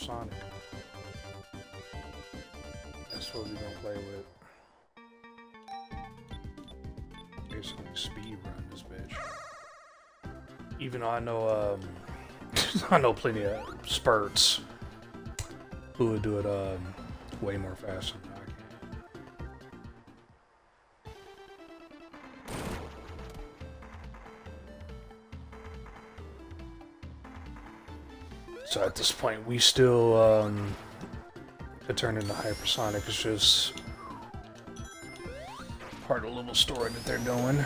hypersonic. That's what we're gonna play with. Basically, speed run this bitch. Even though I know, I know plenty of spurts who would do it way more faster than I can. So at this point, we still could turn into hypersonic. It's just part of the little story that they're doing.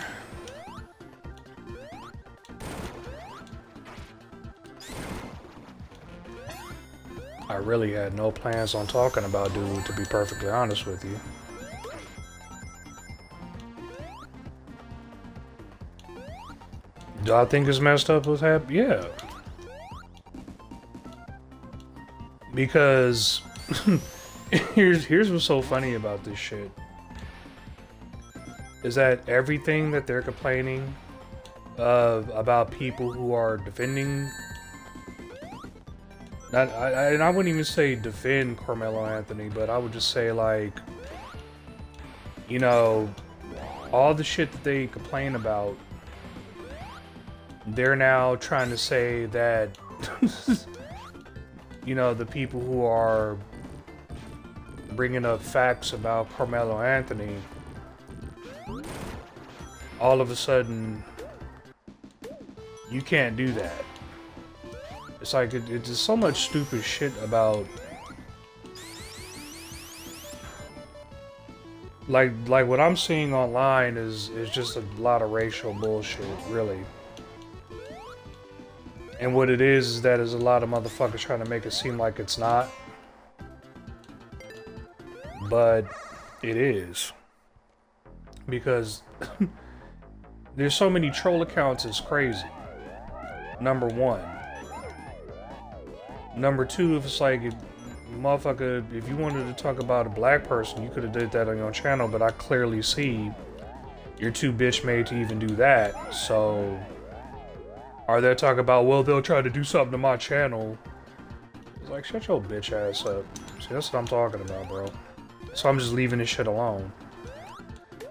I really had no plans on talking about dude, to be perfectly honest with you. Do I think it's messed up what's happened? Yeah. Because here's what's so funny about this shit. Is that everything that they're complaining about people who are defending, and I wouldn't even say defend Carmelo Anthony, but I would just say, like, you know, all the shit that they complain about, they're now trying to say that, you know, the people who are bringing up facts about Carmelo Anthony, all of a sudden, you can't do that. It's like, it's just so much stupid shit about... Like what I'm seeing online is just a lot of racial bullshit, really. And what it is that is a lot of motherfuckers trying to make it seem like it's not. But it is. Because there's so many troll accounts, it's crazy. Number one. Number two, if it's like, motherfucker, if you wanted to talk about a black person, you could have did that on your channel, but I clearly see you're too bitch made to even do that. So, are they talking about, well, they'll try to do something to my channel? It's like, shut your bitch ass up. See, that's what I'm talking about, bro. So I'm just leaving this shit alone.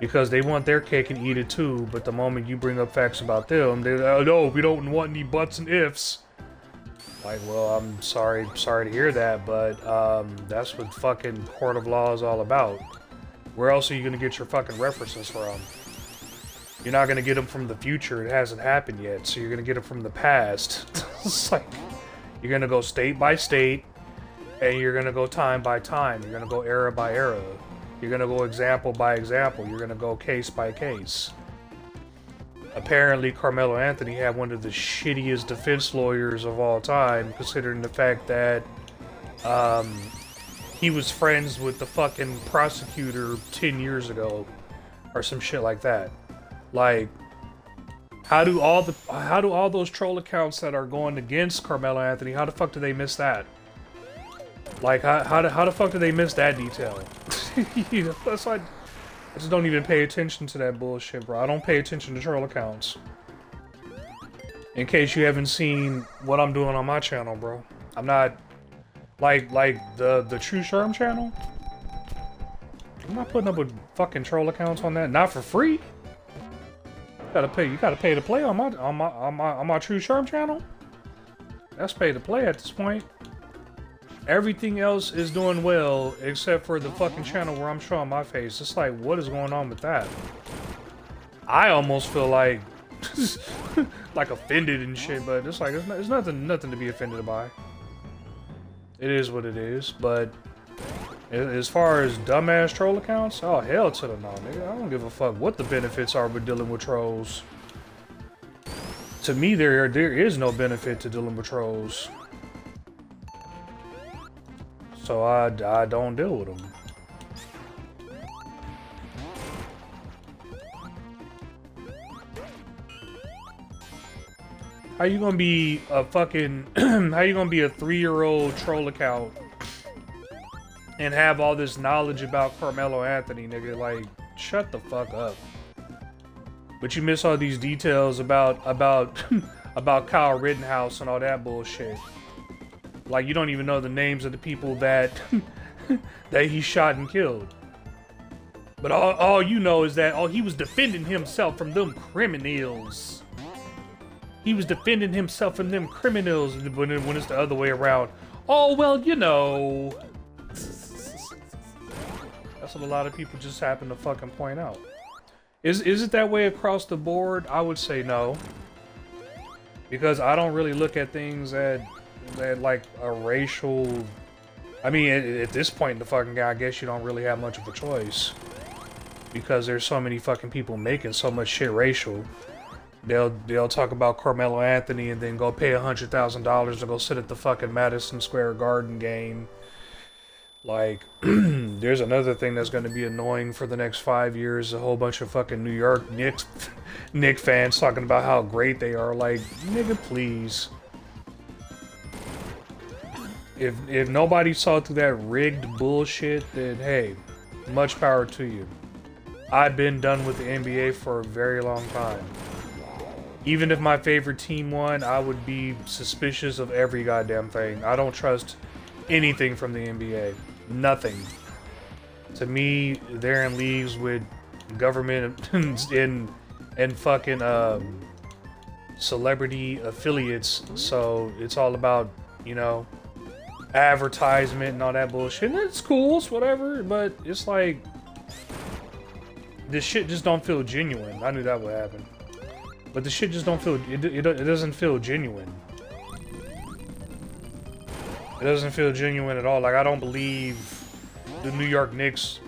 Because they want their cake and eat it too, but the moment you bring up facts about them, they're like, oh no, we don't want any buts and ifs. Like, well, I'm sorry to hear that, but that's what fucking court of law is all about. Where else are you gonna get your fucking references from? You're not gonna get them from the future. It hasn't happened yet, so you're gonna get them from the past. It's like, you're gonna go state by state, and you're gonna go time by time. You're gonna go era by era. You're gonna go example by example. You're gonna go case by case. Apparently, Carmelo Anthony had one of the shittiest defense lawyers of all time, considering the fact that he was friends with the fucking prosecutor 10 years ago, or some shit like that. Like, how do all those troll accounts that are going against Carmelo Anthony, how the fuck do they miss that? Like, how the fuck do they miss that detail? You know, that's like, I just don't even pay attention to that bullshit, bro. I don't pay attention to troll accounts. In case you haven't seen what I'm doing on my channel, bro. I'm not like the True Sherm channel. I'm not putting up with fucking troll accounts on that. Not for free. You gotta pay to play on my True Sherm channel. That's pay to play at this point. Everything else is doing well, except for the fucking channel where I'm showing my face. It's like, what is going on with that? I almost feel like, like offended and shit, but it's like, it's nothing to be offended by. It is what it is, but as far as dumbass troll accounts, oh, hell to the no, nigga. I don't give a fuck what the benefits are with dealing with trolls. To me, there is no benefit to dealing with trolls. So I don't deal with them. How you gonna be a fucking... how you gonna be a 3-year-old troll account and have all this knowledge about Carmelo Anthony, nigga? Like, shut the fuck up. But you miss all these details about Kyle Rittenhouse and all that bullshit. Like, you don't even know the names of the people that that he shot and killed. But all you know is that, oh, he was defending himself from them criminals. He was defending himself from them criminals. When it's the other way around, oh, well, you know. That's what a lot of people just happen to fucking point out. Is it that way across the board? I would say no. Because I don't really look at things at like a racial... I mean, at this point in the fucking game, I guess you don't really have much of a choice. Because there's so many fucking people making so much shit racial. They'll talk about Carmelo Anthony and then go pay $100,000 to go sit at the fucking Madison Square Garden game. Like, there's another thing that's going to be annoying for the next 5 years. A whole bunch of fucking New York Knicks fans talking about how great they are. Like, nigga, please. If nobody saw through that rigged bullshit, then hey, much power to you. I've been done with the NBA for a very long time. Even if my favorite team won, I would be suspicious of every goddamn thing. I don't trust anything from the NBA. Nothing. To me, they're in leagues with government and fucking celebrity affiliates. So it's all about, you know, advertisement and all that bullshit. And it's cool, it's whatever, but it's like, this shit just don't feel genuine. I knew that would happen. But the shit just don't feel, it doesn't feel genuine. It doesn't feel genuine at all. Like, I don't believe the New York Knicks,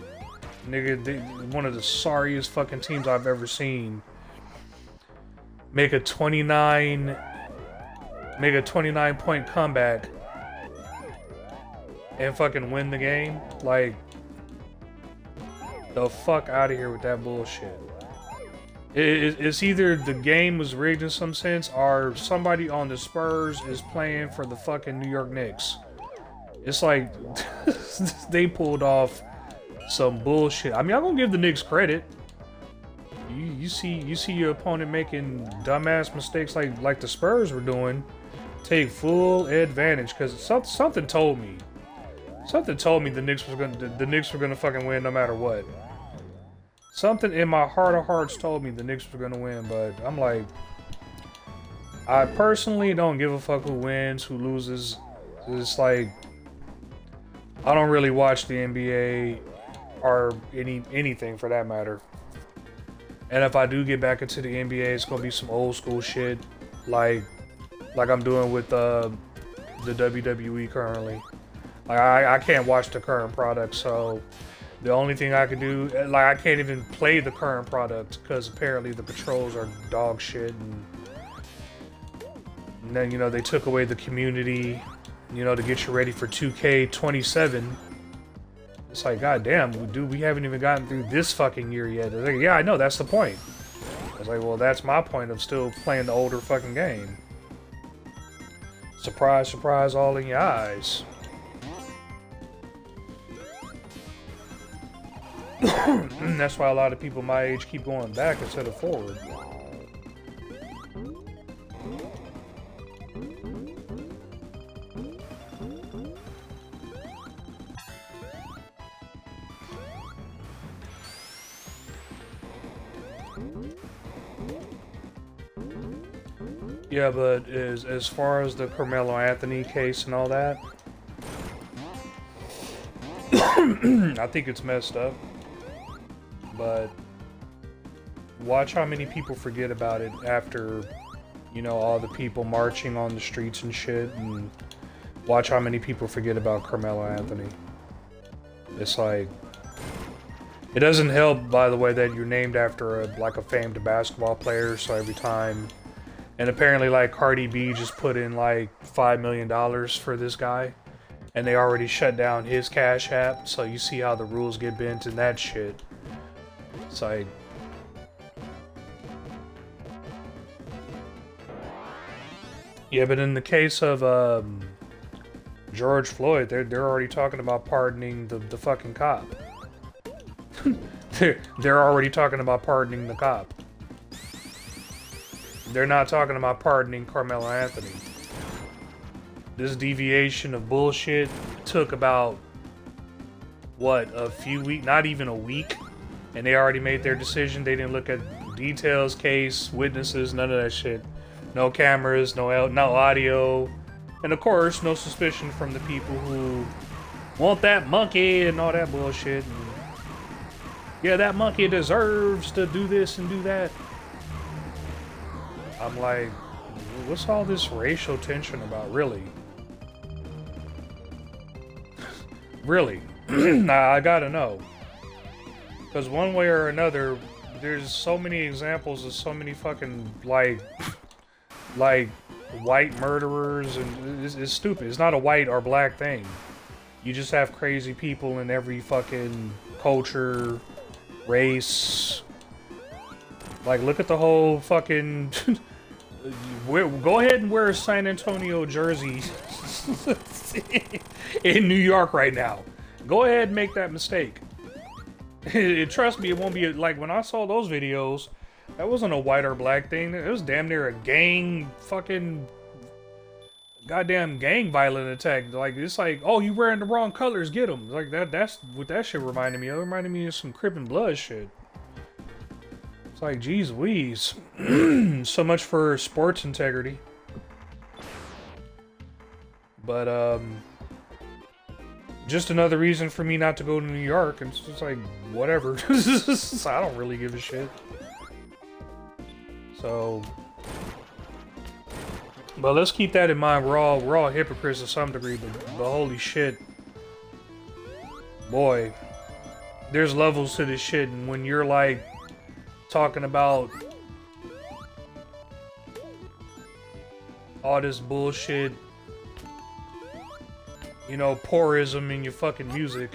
nigga, one of the sorriest fucking teams I've ever seen, make a 29 point comeback and fucking win the game. Like, the fuck out of here with that bullshit. It's either the game was rigged in some sense, or somebody on the Spurs is playing for the fucking New York Knicks. It's like, they pulled off some bullshit. I mean, I'm gonna give the Knicks credit. You see your opponent making dumbass mistakes like the Spurs were doing. Take full advantage, because something told me. Something told me the Knicks were gonna fucking win no matter what. Something in my heart of hearts told me the Knicks were gonna win, but I'm like, I personally don't give a fuck who wins, who loses. It's like, I don't really watch the NBA or anything for that matter. And if I do get back into the NBA, it's gonna be some old school shit, like I'm doing with the WWE currently. Like, I can't watch the current product, so the only thing I can do, like, I can't even play the current product because apparently the controls are dog shit, and then, you know, they took away the community, you know, to get you ready for 2K27. It's like, goddamn, dude, we haven't even gotten through this fucking year yet. Like, yeah, I know, that's the point. I was like, well, that's my point of still playing the older fucking game. Surprise, surprise, all in your eyes. That's why a lot of people my age keep going back instead of forward. Yeah, but as far as the Carmelo Anthony case and all that, I think it's messed up. But watch how many people forget about it after, you know, all the people marching on the streets and shit, and watch how many people forget about Carmelo Anthony. It's like, it doesn't help, by the way, that you're named after a famed basketball player, so every time, and apparently like Cardi B just put in like $5 million for this guy, and they already shut down his Cash App, so you see how the rules get bent and that shit. It's like, yeah, but in the case of George Floyd, they're already talking about pardoning the fucking cop. they're already talking about pardoning the cop. They're not talking about pardoning Carmelo Anthony. this deviation of bullshit took about, what, a few weeks, not even a week, and they already made their decision. They didn't look at details, case, witnesses, none of that shit. No cameras, no audio, and of course, no suspicion from the people who want that monkey and all that bullshit. And yeah, that monkey deserves to do this and do that. I'm like, what's all this racial tension about, really? Really? Nah, I gotta know. Because one way or another, there's so many examples of so many fucking, like white murderers, and it's stupid. It's not a white or black thing. You just have crazy people in every fucking culture, race. Like, look at the whole fucking... Go ahead and wear a San Antonio jersey in New York right now. Go ahead and make that mistake. Trust me, it won't be like when I saw those videos. That wasn't a white or black thing. It was damn near a gang fucking goddamn gang violent attack. Like, it's like, oh, you wearing the wrong colors, get them. Like that's what that shit reminded me of. It reminded me of some Crip and Blood shit. It's like, geez Louise. So much for sports integrity. But just another reason for me not to go to New York. And it's just like, whatever. I don't really give a shit. So, but let's keep that in mind. We're all hypocrites to some degree, but holy shit, boy, there's levels to this shit. And when you're like talking about all this bullshit, you know, poorism in your fucking music,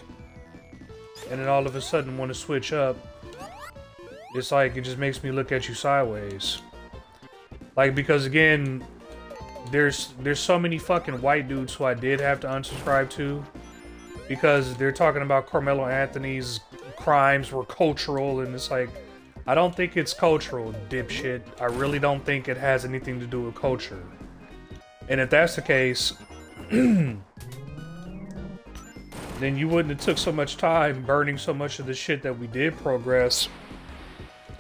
and then all of a sudden want to switch up. It's like, it just makes me look at you sideways. Like, because again, there's so many fucking white dudes who I did have to unsubscribe to, because they're talking about Carmelo Anthony's crimes were cultural, and it's like, I don't think it's cultural, dipshit. I really don't think it has anything to do with culture. And if that's the case, then you wouldn't have took so much time burning so much of the shit that we did progress.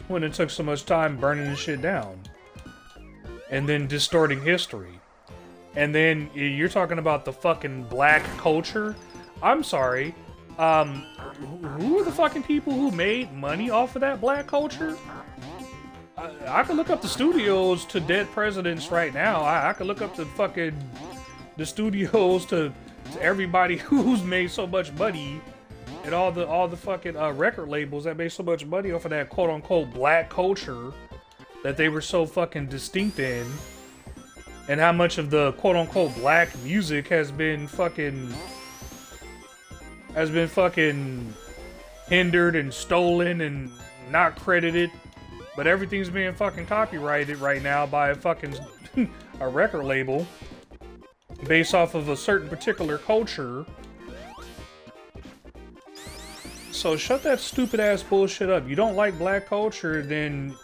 When it took so much time burning the shit down and then distorting history. And then you're talking about the fucking black culture. I'm sorry. Who are the fucking people who made money off of that black culture? I could look up the studios to dead presidents right now. I could look up the studios to everybody who's made so much money. And all the fucking record labels that made so much money off of that quote-unquote black culture that they were so fucking distinct in, and how much of the quote-unquote black music has been fucking hindered and stolen and not credited, but everything's being fucking copyrighted right now by a fucking a record label based off of a certain particular culture. So shut that stupid ass bullshit up. You don't like black culture, then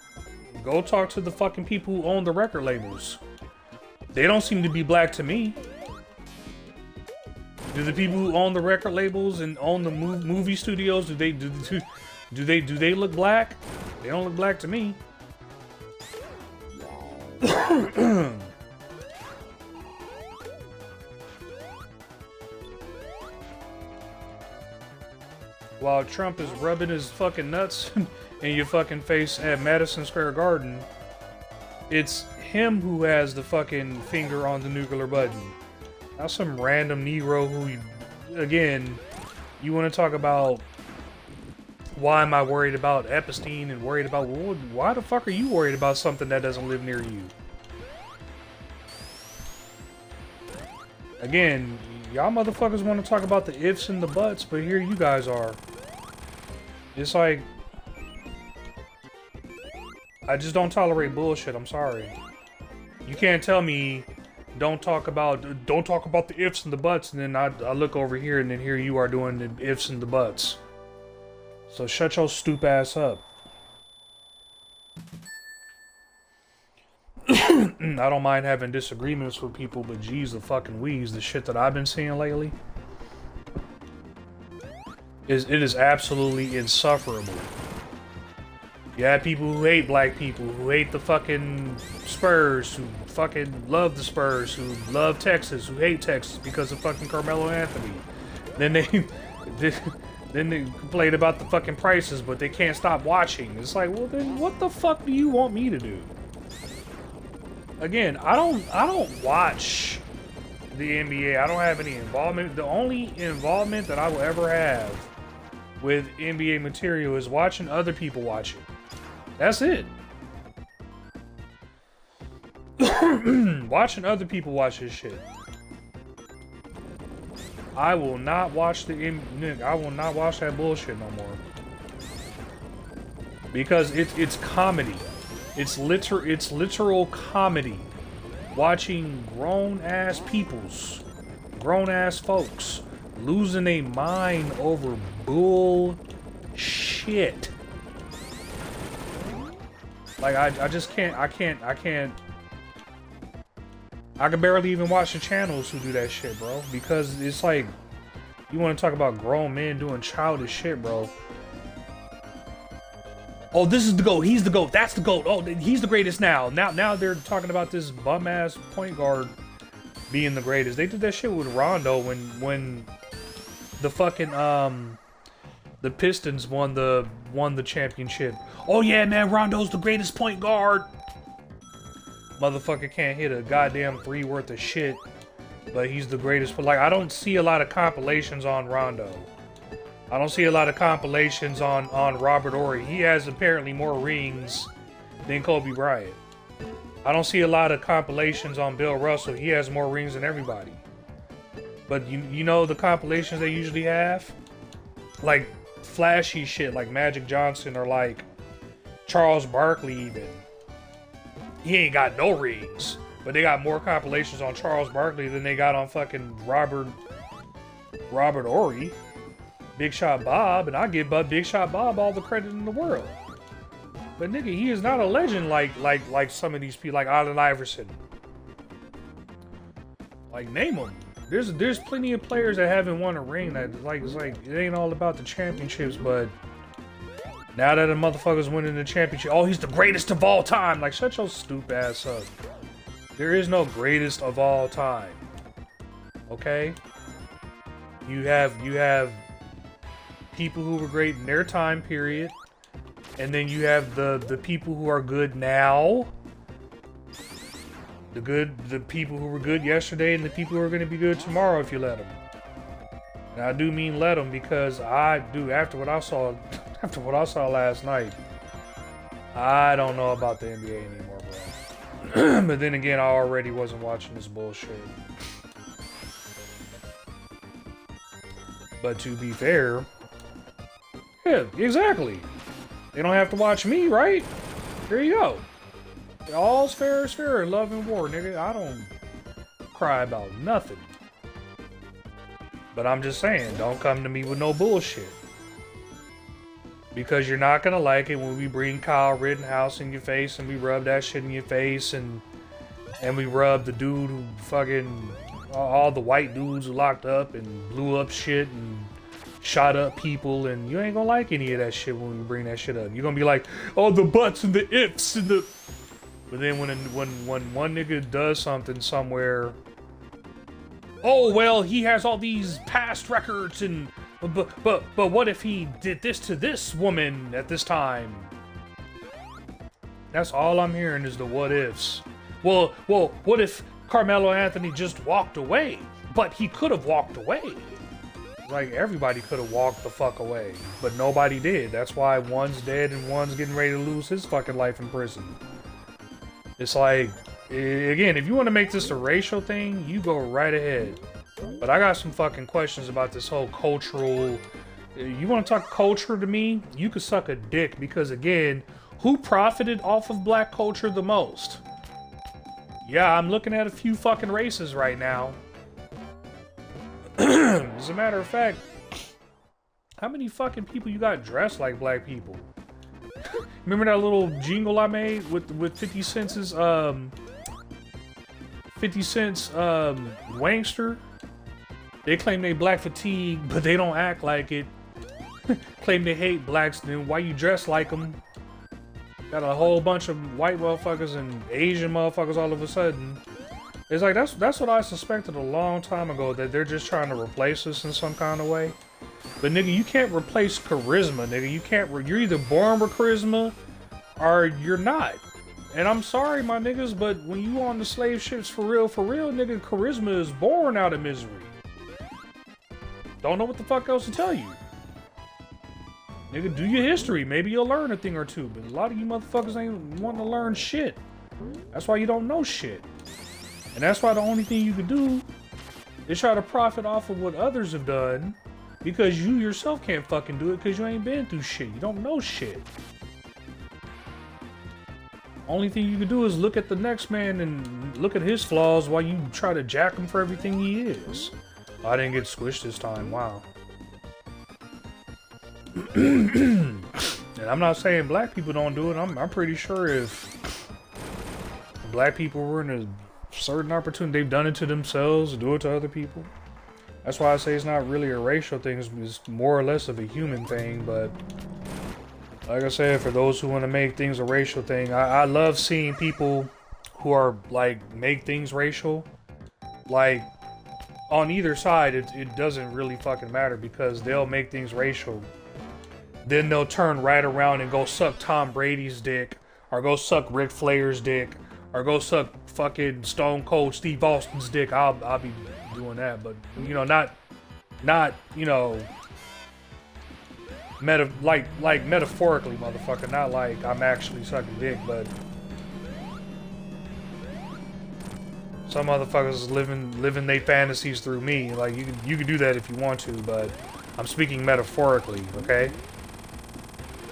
go talk to the fucking people who own the record labels. They don't seem to be black to me. Do the people who own the record labels and own the movie studios, do they look black? They don't look black to me. While Trump is rubbing his fucking nuts in your fucking face at Madison Square Garden, it's him who has the fucking finger on the nuclear button. Not some random Negro who, again, you want to talk about why am I worried about Epstein and worried about, well, why the fuck are you worried about something that doesn't live near you? Again, y'all motherfuckers want to talk about the ifs and the buts, but here you guys are. It's like, I just don't tolerate bullshit, I'm sorry. You can't tell me don't talk about the ifs and the buts, and then I look over here and then here you are doing the ifs and the buts. So shut your stupid ass up. I don't mind having disagreements with people, but geez, the fucking wheeze, the shit that I've been seeing lately, it is absolutely insufferable. You have people who hate black people, who hate the fucking Spurs, who fucking love the Spurs, who love Texas, who hate Texas because of fucking Carmelo Anthony. Then they then they complain about the fucking prices, but they can't stop watching. It's like, well then what the fuck do you want me to do? Again, I don't watch the NBA. I don't have any involvement. The only involvement that I will ever have with NBA material is watching other people watch it. That's it. Watching other people watch this shit. I will not watch I will not watch that bullshit no more. Because it's comedy. It's literal comedy. Watching grown ass folks losing their mind over bullshit. Like I just can't. I can barely even watch the channels who do that shit, bro. Because it's like, you want to talk about grown men doing childish shit, bro. Oh, this is the GOAT. He's the GOAT. That's the GOAT. Oh, he's the greatest now. Now they're talking about this bum ass point guard being the greatest. They did that shit with Rondo when the fucking the Pistons won the championship. Oh yeah, man, Rondo's the greatest point guard. Motherfucker can't hit a goddamn three worth of shit, but he's the greatest. But like, I don't see a lot of compilations on Rondo. I don't see a lot of compilations on Robert Horry. He has apparently more rings than Kobe Bryant. I don't see a lot of compilations on Bill Russell. He has more rings than everybody. But you know the compilations they usually have? Like flashy shit like Magic Johnson or like Charles Barkley even. He ain't got no rings, but they got more compilations on Charles Barkley than they got on fucking Robert Horry. Big Shot Bob, and I give Big Shot Bob all the credit in the world. But nigga, he is not a legend like some of these people, like Allen Iverson. Like, name them. There's plenty of players that haven't won a ring that it's like it ain't all about the championships, but now that a motherfucker's winning the championship, oh, he's the greatest of all time. Like, shut your stupid ass up. There is no greatest of all time. Okay? You have people who were great in their time period, and then you have the people who are good now. The people who were good yesterday and the people who are going to be good tomorrow if you let them. And I do mean let them, because after what I saw last night, I don't know about the NBA anymore, bro. But then again, I already wasn't watching this bullshit. But to be fair, yeah, exactly. They don't have to watch me, right? There you go. All's fair is fair in love and war, nigga. I don't cry about nothing. But I'm just saying, don't come to me with no bullshit. Because you're not gonna like it when we bring Kyle Rittenhouse in your face and we rub that shit in your face and we rub the dude who fucking all the white dudes who locked up and blew up shit and shot up people, and you ain't gonna like any of that shit when we bring that shit up. You're gonna be like, oh, the buts and the ifs and the... But then when one nigga does something somewhere, oh, well, he has all these past records and... But what if he did this to this woman at this time? That's all I'm hearing is the what ifs. Well, what if Carmelo Anthony just walked away? But he could have walked away. Like, everybody could have walked the fuck away, but nobody did. That's why one's dead and one's getting ready to lose his fucking life in prison. It's like, again, if you want to make this a racial thing, you go right ahead. But I got some fucking questions about this whole cultural... You want to talk culture to me? You could suck a dick, because again, who profited off of black culture the most? Yeah, I'm looking at a few fucking races right now. As a matter of fact, how many fucking people you got dressed like black people? Remember that little jingle I made with 50 Cent's 50 Cent's Wangster. They claim they black fatigue, but they don't act like it. Claim they hate blacks, then why you dress like them? Got a whole bunch of white motherfuckers and Asian motherfuckers all of a sudden. It's like, that's what I suspected a long time ago, that they're just trying to replace us in some kind of way. But nigga, you can't replace charisma, nigga. You can't, you're either born with charisma or you're not. And I'm sorry, my niggas, but when you on the slave ships for real, nigga, charisma is born out of misery. Don't know what the fuck else to tell you. Nigga, do your history. Maybe you'll learn a thing or two. But a lot of you motherfuckers ain't wanting to learn shit. That's why you don't know shit. And that's why the only thing you can do is try to profit off of what others have done. Because you yourself can't fucking do it because you ain't been through shit. You don't know shit. Only thing you can do is look at the next man and look at his flaws while you try to jack him for everything he is. I didn't get squished this time. Wow. And I'm not saying black people don't do it. I'm pretty sure if black people were in a certain opportunity, they've done it to themselves, do it to other people. That's why I say it's not really a racial thing. It's more or less of a human thing. But like I said, for those who want to make things a racial thing, I love seeing people who are like make things racial. Like on either side, it doesn't really fucking matter because they'll make things racial. Then they'll turn right around and go suck Tom Brady's dick, or go suck Ric Flair's dick, or go suck fucking Stone Cold Steve Austin's dick. I'll be doing that, but you know, not you know, like metaphorically, motherfucker. Not like I'm actually sucking dick, but some motherfuckers living their fantasies through me. Like you can do that if you want to, but I'm speaking metaphorically, okay?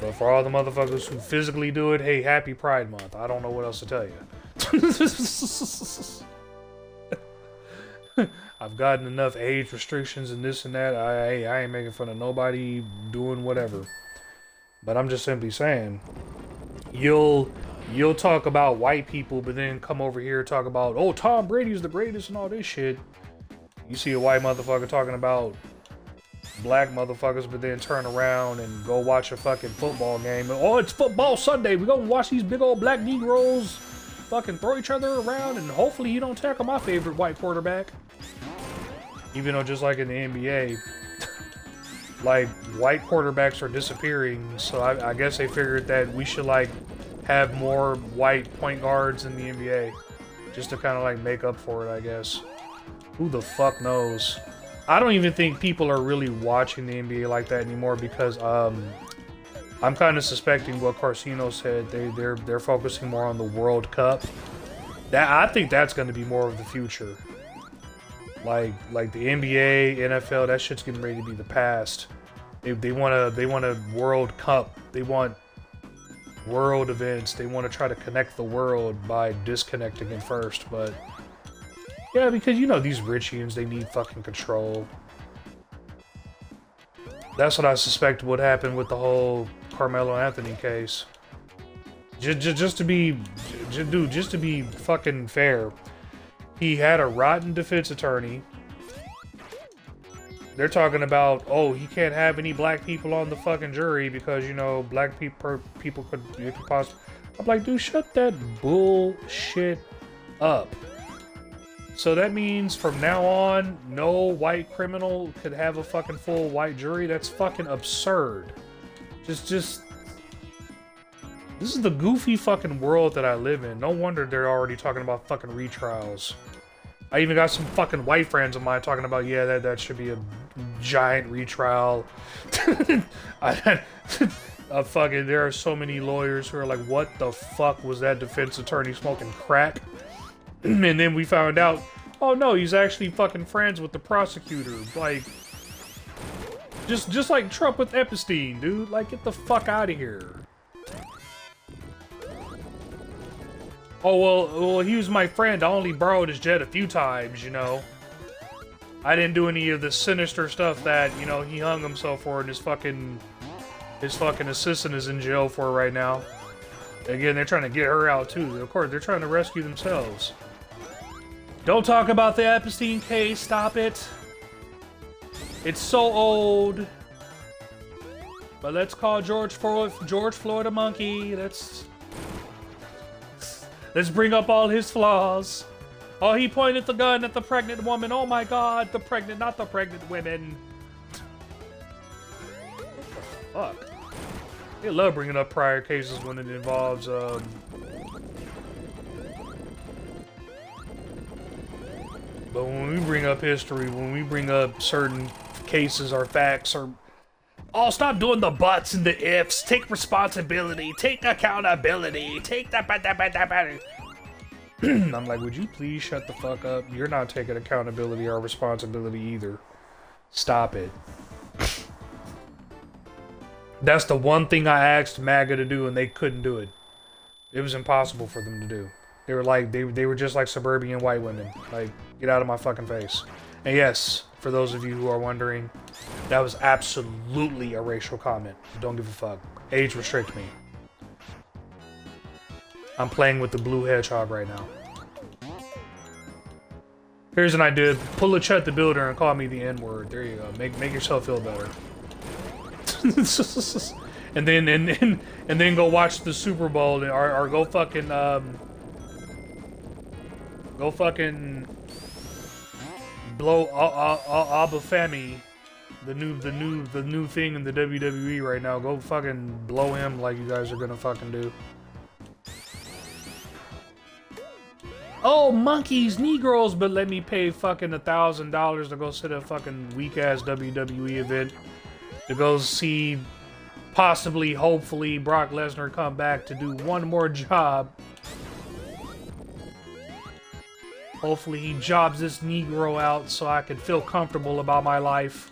But for all the motherfuckers who physically do it, hey, happy Pride Month. I don't know what else to tell you. I've gotten enough age restrictions and this and that. I ain't making fun of nobody doing whatever. But I'm just simply saying, you'll talk about white people, but then come over here and talk about, oh, Tom Brady's the greatest and all this shit. You see a white motherfucker talking about black motherfuckers, but then turn around and go watch a fucking football game. Oh, it's football Sunday. We're gonna watch these big old black Negroes fucking throw each other around, and hopefully you don't tackle my favorite white quarterback. Even though just like in the NBA, like white quarterbacks are disappearing, so I guess they figured that we should like have more white point guards in the NBA just to kind of like make up for it, I guess. Who the fuck knows? I don't even think people are really watching the NBA like that anymore because I'm kind of suspecting what Carcino said. They're focusing more on the World Cup. I think that's going to be more of the future. Like the NBA, NFL, that shit's getting ready to be the past. They want a World Cup. They want world events. They want to try to connect the world by disconnecting it first, but yeah, because you know these Richians, they need fucking control. That's what I suspect would happen with the whole Carmelo Anthony case. Just to be fucking fair, he had a rotten defense attorney. They're talking about, oh, he can't have any black people on the fucking jury because, you know, black people could possibly. I'm like, dude, shut that bullshit up. So that means from now on, no white criminal could have a fucking full white jury? That's fucking absurd. Just... This is the goofy fucking world that I live in. No wonder they're already talking about fucking retrials. I even got some fucking white friends of mine talking about, yeah, that should be a giant retrial. There are so many lawyers who are like, what the fuck was that defense attorney smoking crack? And then we found out, oh no, he's actually fucking friends with the prosecutor. Like, just like Trump with Epstein, dude. Like, get the fuck out of here. Oh, well, he was my friend. I only borrowed his jet a few times, you know. I didn't do any of the sinister stuff that, you know, he hung himself for, and his fucking assistant is in jail for right now. Again, they're trying to get her out, too. Of course, they're trying to rescue themselves. Don't talk about the Epstein case. Stop it. It's so old. But let's call George Floyd a monkey. Let's bring up all his flaws. Oh, he pointed the gun at the pregnant woman. Oh my God, not the pregnant women. What the fuck? They love bringing up prior cases when it involves, But when we bring up history, when we bring up certain cases or facts or... Oh, stop doing the buts and the ifs. Take responsibility. Take accountability. Take that. I'm like, would you please shut the fuck up? You're not taking accountability or responsibility either. Stop it. That's the one thing I asked MAGA to do, and they couldn't do it. It was impossible for them to do. They were like, they were just like suburban white women. Like, get out of my fucking face. And yes, for those of you who are wondering, that was absolutely a racial comment. Don't give a fuck. Age restrict me. I'm playing with the blue hedgehog right now. Here's an idea. Pull a Chet the Builder and call me the N-word. There you go. Make yourself feel better. and then go watch the Super Bowl or go fucking blow Abba Femi, the new thing in the WWE right now. Go fucking blow him like you guys are gonna fucking do. Oh, monkeys, Negroes, but let me pay fucking $1,000 to go sit at a fucking weak-ass WWE event to go see, possibly, hopefully, Brock Lesnar come back to do one more job. Hopefully he jobs this Negro out so I can feel comfortable about my life.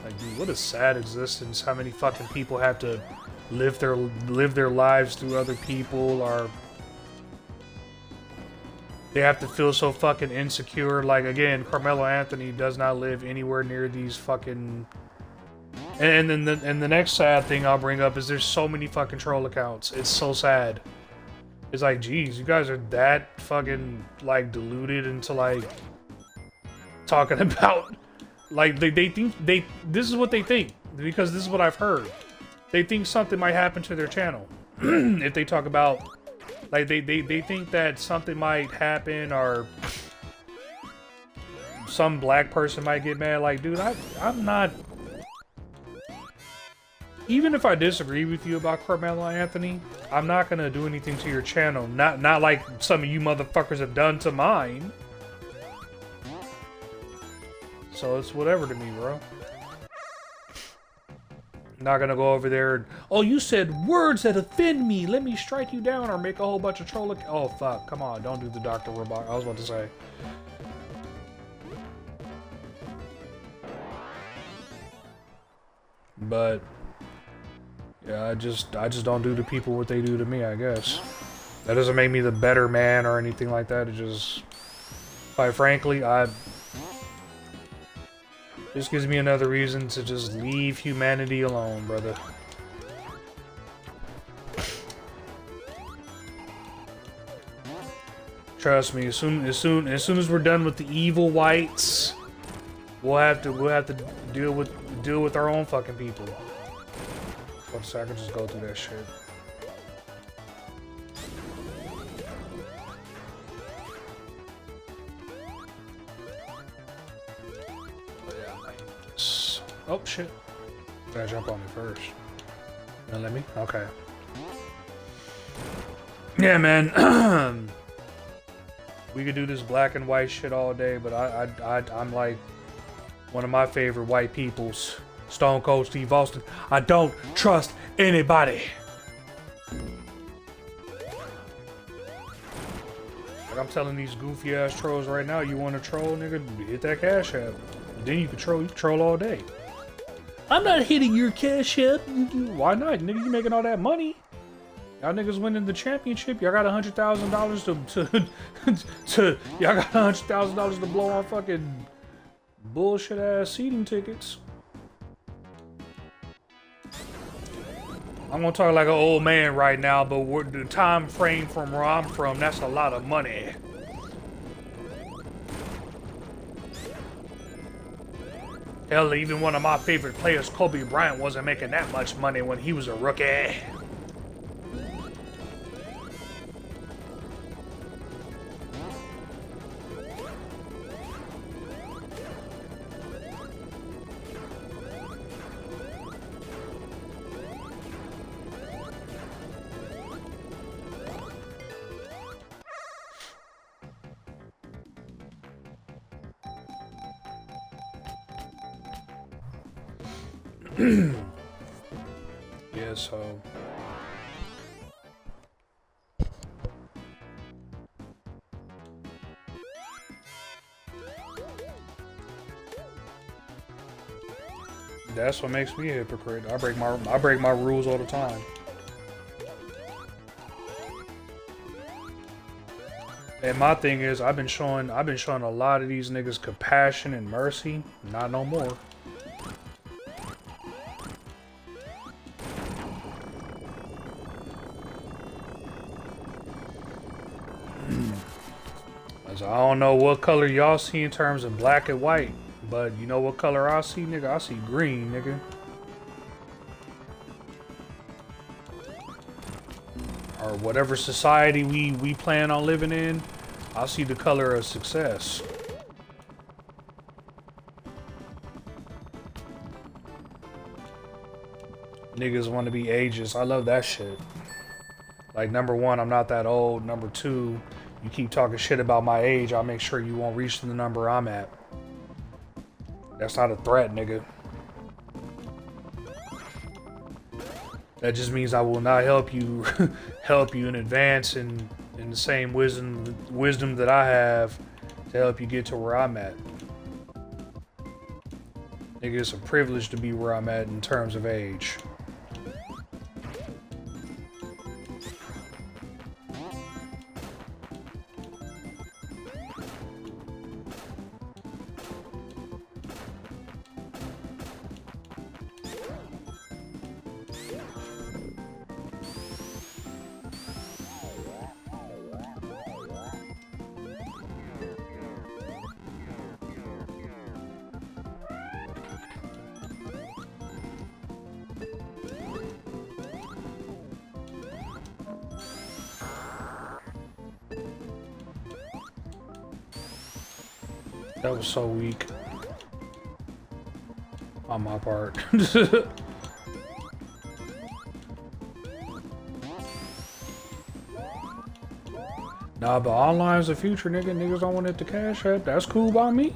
Like, dude, what a sad existence. How many fucking people have to live their lives through other people, or they have to feel so fucking insecure. Like, again, Carmelo Anthony does not live anywhere near these fucking... And then the next sad thing I'll bring up is there's so many fucking troll accounts. It's so sad. It's like, geez, you guys are that fucking, like, deluded into, like, talking about... Like, they think... This is what they think. Because this is what I've heard. They think something might happen to their channel. If they talk about... Like, they think that something might happen, or... some black person might get mad. Like, dude, I'm not... Even if I disagree with you about Carmelo Anthony, I'm not gonna do anything to your channel. Not like some of you motherfuckers have done to mine. So it's whatever to me, bro. Not gonna go over there and, oh, you said words that offend me. Let me strike you down or make a whole bunch of troll. Oh, fuck. Come on. Don't do the Dr. Robot. I was about to say. But yeah, I just don't do to people what they do to me, I guess. That doesn't make me the better man or anything like that. It just, quite frankly, this gives me another reason to just leave humanity alone, brother. Trust me, as soon as we're done with the evil whites, we'll have to deal with our own fucking people. One second, I can just go through that shit. Oh shit. Gotta jump on me first. Now let me? Okay. Yeah, man. We could do this black and white shit all day, but I'm like one of my favorite white peoples, Stone Cold Steve Austin. I don't trust anybody. Like I'm telling these goofy ass trolls right now, you want to troll, nigga? Hit that Cash App. Then you can troll all day. I'm not hitting your Cash App. Why not? Nigga, you making all that money. Y'all niggas winning the championship. Y'all got $100,000 y'all got $100,000 to blow on fucking bullshit ass seating tickets. I'm gonna talk like an old man right now, but the time frame from where I'm from, that's a lot of money. Hell, even one of my favorite players, Kobe Bryant, wasn't making that much money when he was a rookie. Yeah, so that's what makes me a hypocrite. I break my rules all the time. And my thing is, I've been showing a lot of these niggas compassion and mercy. Not no more. I don't know what color y'all see in terms of black and white, but you know what color I see, nigga? I see green, nigga. Or whatever society we plan on living in, I see the color of success. Niggas want to be ageist. I love that shit. Like, number one, I'm not that old. Number two, you keep talking shit about my age, I'll make sure you won't reach the number I'm at. That's not a threat, nigga. That just means I will not help you help you in advance in the same wisdom that I have to help you get to where I'm at. Nigga, it's a privilege to be where I'm at in terms of age. That was so weak on my part. Nah, but online's the future, nigga. Niggas don't want it to cash out. That's cool by me.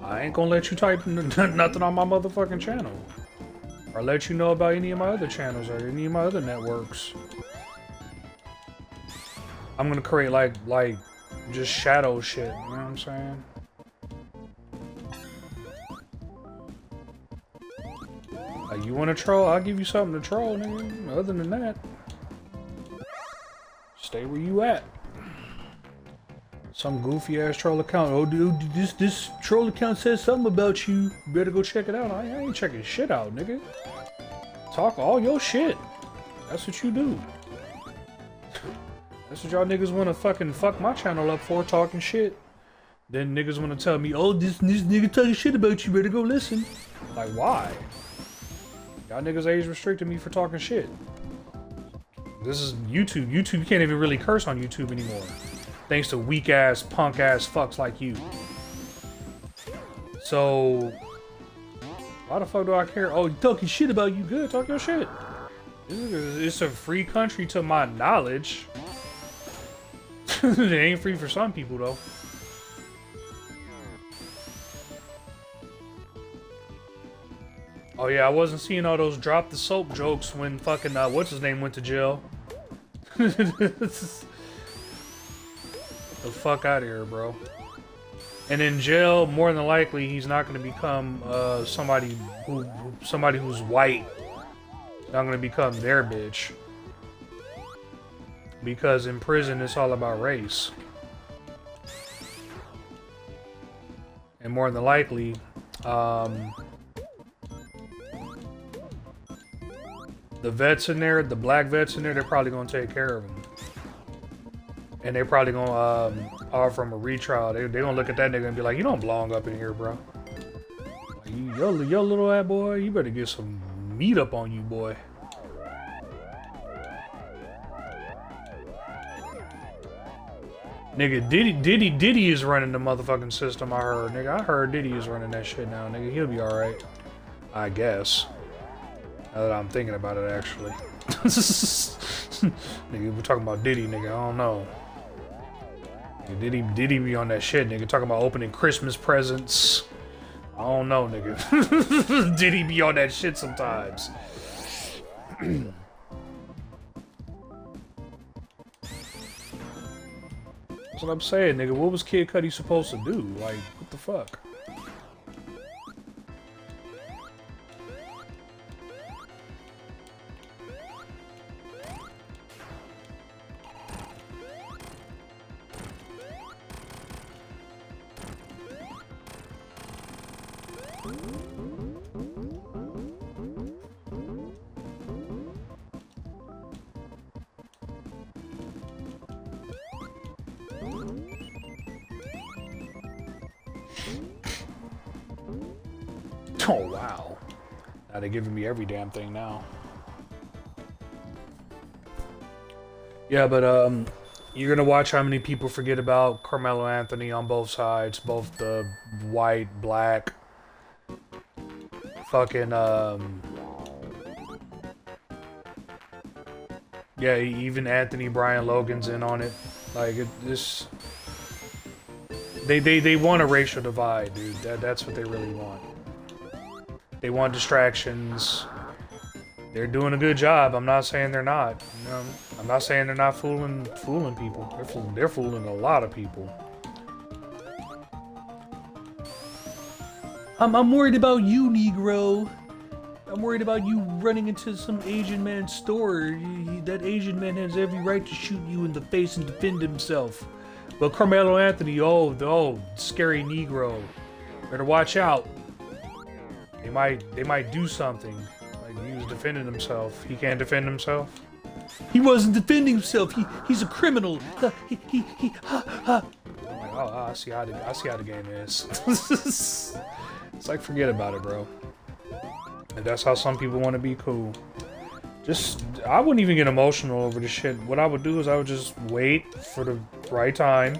I ain't gonna let you type nothing on my motherfucking channel. Or let you know about any of my other channels or any of my other networks. I'm gonna create like just shadow shit, you know what I'm saying? Like, you wanna troll? I'll give you something to troll, nigga. Other than that, stay where you at. Some goofy ass troll account. Oh, dude, this troll account says something about you. You better go check it out. I ain't checking shit out, nigga. Talk all your shit. That's what you do. That's what y'all niggas wanna fucking fuck my channel up for, talking shit. Then niggas wanna tell me, oh, this nigga talking shit about you. Better go listen. Like, why? Y'all niggas age restricted me for talking shit. This is YouTube. YouTube, you can't even really curse on YouTube anymore. Thanks to weak ass, punk ass fucks like you. So, why the fuck do I care? Oh, you talking shit about you? Good, talk your shit. It's a free country to my knowledge. It ain't free for some people though. Oh yeah, I wasn't seeing all those drop the soap jokes when fucking what's his name went to jail. The fuck out of here, bro. And in jail, more than likely, he's not going to become somebody who's white. He's not going to become their bitch. Because in prison, it's all about race. And more than likely, The vets in there, the black vets in there, they're probably gonna take care of him. And they're probably gonna offer him a retrial. They gonna look at that nigga and be like, you don't belong up in here, bro. Like, yo little ass boy, you better get some meat up on you, boy. Nigga, Diddy is running the motherfucking system, I heard. Nigga, I heard Diddy is running that shit now, nigga. He'll be alright. I guess. Now that I'm thinking about it, actually. Nigga, we're talking about Diddy, nigga. I don't know. Nigga, Diddy be on that shit, nigga. Talking about opening Christmas presents. I don't know, nigga. Diddy be on that shit sometimes. That's what I'm saying, nigga. What was Kid Cudi supposed to do? Like, what the fuck? Oh, wow. Now they're giving me every damn thing now. Yeah, but you're gonna watch how many people forget about Carmelo Anthony on both sides, both the white, black, fucking yeah, even Anthony Brian Logan's in on it. Like they want a racial divide, dude. That's what they really want. They want distractions. They're doing a good job. I'm not saying they're not. You know, I'm not saying they're not fooling people. They're fooling a lot of people. I'm worried about you, Negro. I'm worried about you running into some Asian man's store. That Asian man has every right to shoot you in the face and defend himself. But Carmelo Anthony, oh, scary Negro. Better watch out. They might do something. Like, he was defending himself. He can't defend himself. He wasn't defending himself. He's a criminal. I'm like, oh, I see how the game is. It's like, forget about it, bro. If that's how some people want to be, cool. I wouldn't even get emotional over this shit. What I would do is I would just wait for the right time.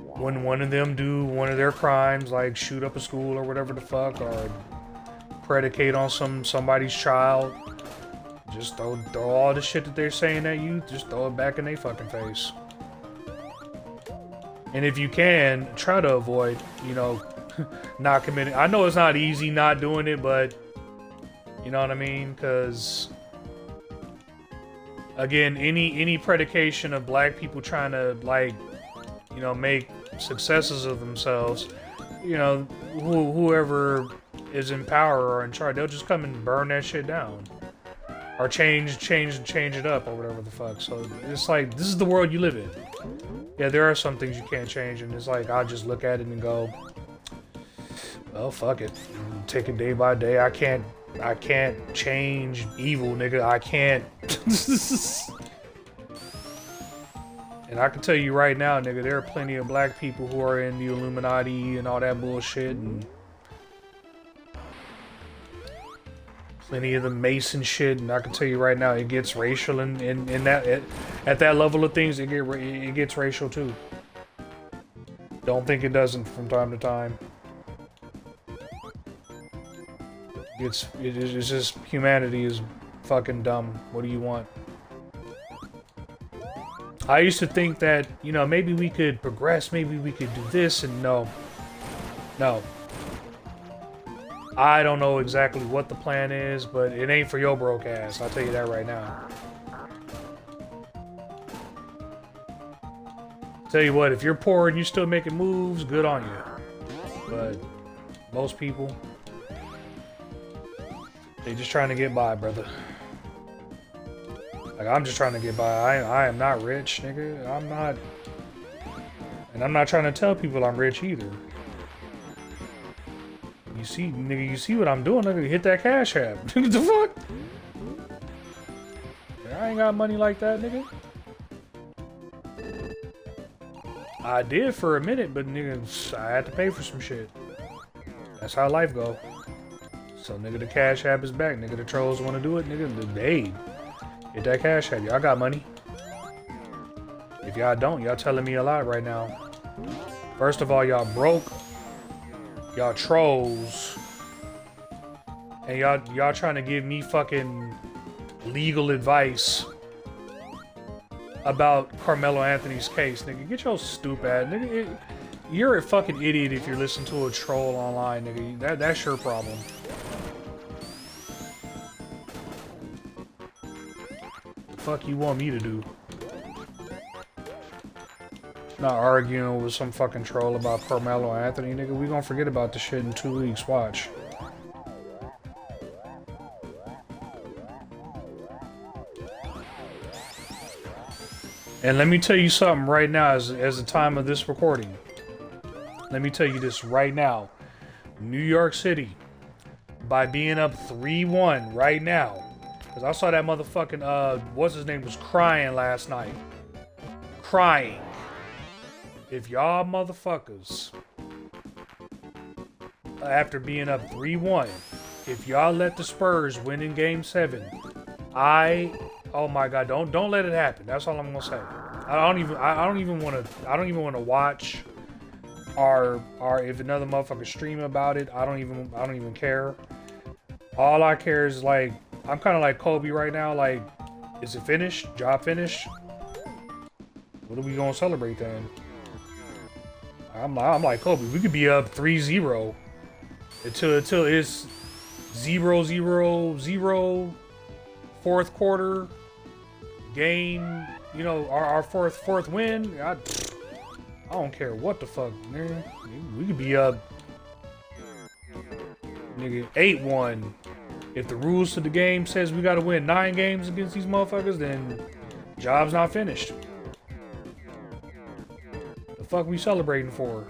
When one of them do one of their crimes, like shoot up a school or whatever the fuck, or predicate on somebody's child, just throw all the shit that they're saying at you, just throw it back in their fucking face. And if you can, try to avoid, you know, not committing. I know it's not easy not doing it, but you know what I mean? Because again, any predication of black people trying to, like, you know, make successes of themselves, you know, whoever is in power or in charge, they'll just come and burn that shit down, or change it up, or whatever the fuck. So it's like, this is the world you live in. Yeah, there are some things you can't change, and it's like, I'll just look at it and go, well, fuck it, take it day by day. I can't change evil, nigga. I can't. And I can tell you right now, nigga, there are plenty of black people who are in the Illuminati and all that bullshit, and plenty of the Mason shit. And I can tell you right now, it gets racial, and at that level of things, it gets racial too. Don't think it doesn't from time to time. It's just, humanity is fucking dumb. What do you want? I used to think that, you know, maybe we could progress, maybe we could do this, and no. I don't know exactly what the plan is, but it ain't for your broke ass, I'll tell you that right now. Tell you what, if you're poor and you're still making moves, good on you. But most people, they just trying to get by, brother. Like, I'm just trying to get by. I am not rich, nigga. I'm not. And I'm not trying to tell people I'm rich either. You see, nigga, you see what I'm doing? Nigga, hit that cash app. What the fuck? I ain't got money like that, nigga. I did for a minute, but nigga, I had to pay for some shit. That's how life go. So nigga, the Cash App is back. Nigga, the trolls want to do it. Nigga, hey, get that Cash App. Y'all got money. If y'all don't, y'all telling me a lot right now. First of all, y'all broke. Y'all trolls. And y'all trying to give me fucking legal advice about Carmelo Anthony's case, nigga. Get your stupid ass, nigga. You're a fucking idiot if you're listening to a troll online, nigga. That's your problem. The fuck you want me to do? Not arguing with some fucking troll about Carmelo Anthony, nigga. We gonna forget about this shit in 2 weeks. Watch. And let me tell you something right now as the time of this recording. Let me tell you this right now. New York City, by being up 3-1 right now, because I saw that motherfucking, what's his name, was crying last night. Crying. If y'all motherfuckers, after being up 3-1, if y'all let the Spurs win in Game 7, oh my God, don't let it happen. That's all I'm gonna say. I don't even want to watch our if another motherfucker stream about it. I don't even care. All I care is, like, I'm kind of like Kobe right now. Like, is it finished? Job finished? What are we gonna celebrate then? I'm like Kobe. We could be up 3-0 until it's 0-0-0. Fourth quarter game, you know, our fourth win. I don't care what the fuck, man. We could be up, nigga, 8-1. If the rules to the game says we gotta win 9 games against these motherfuckers, then job's not finished. The fuck we celebrating for?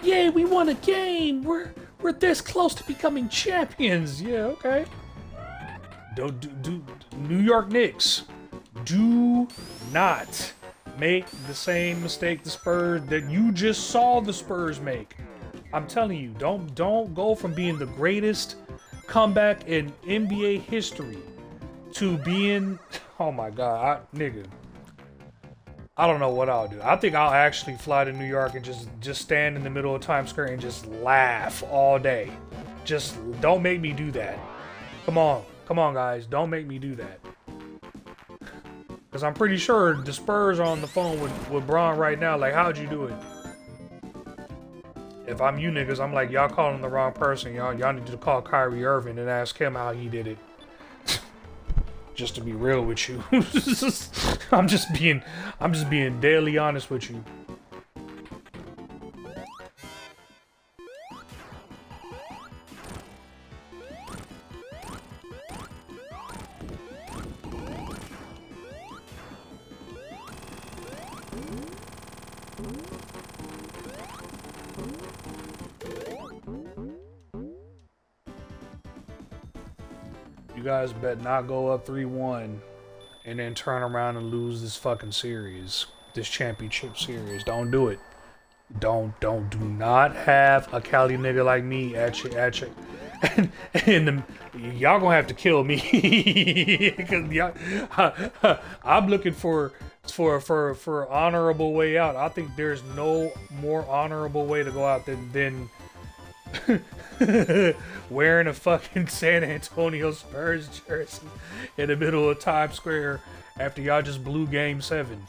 Yeah, we won a game. We're this close to becoming champions. Yeah, okay. Do New York Knicks, do not make the same mistake the Spurs that you just saw the Spurs make. I'm telling you, don't go from being the greatest comeback in NBA history to being, oh my God, nigga. I don't know what I'll do. I think I'll actually fly to New York and just stand in the middle of Times Square and just laugh all day. Just don't make me do that. Come on, guys, don't make me do that. Because I'm pretty sure the Spurs are on the phone with Braun right now. Like, how'd you do it? If I'm you niggas, I'm like, y'all calling the wrong person. Y'all need to call Kyrie Irving and ask him how he did it. Just to be real with you. I'm just being daily honest with you. You guys bet not go up 3-1 and then turn around and lose this fucking series, this championship series. Don't do it. Do not have a Cali nigga like me at you. And y'all gonna have to kill me because I'm looking for honorable way out. I think there's no more honorable way to go out than wearing a fucking San Antonio Spurs jersey in the middle of Times Square after y'all just blew Game 7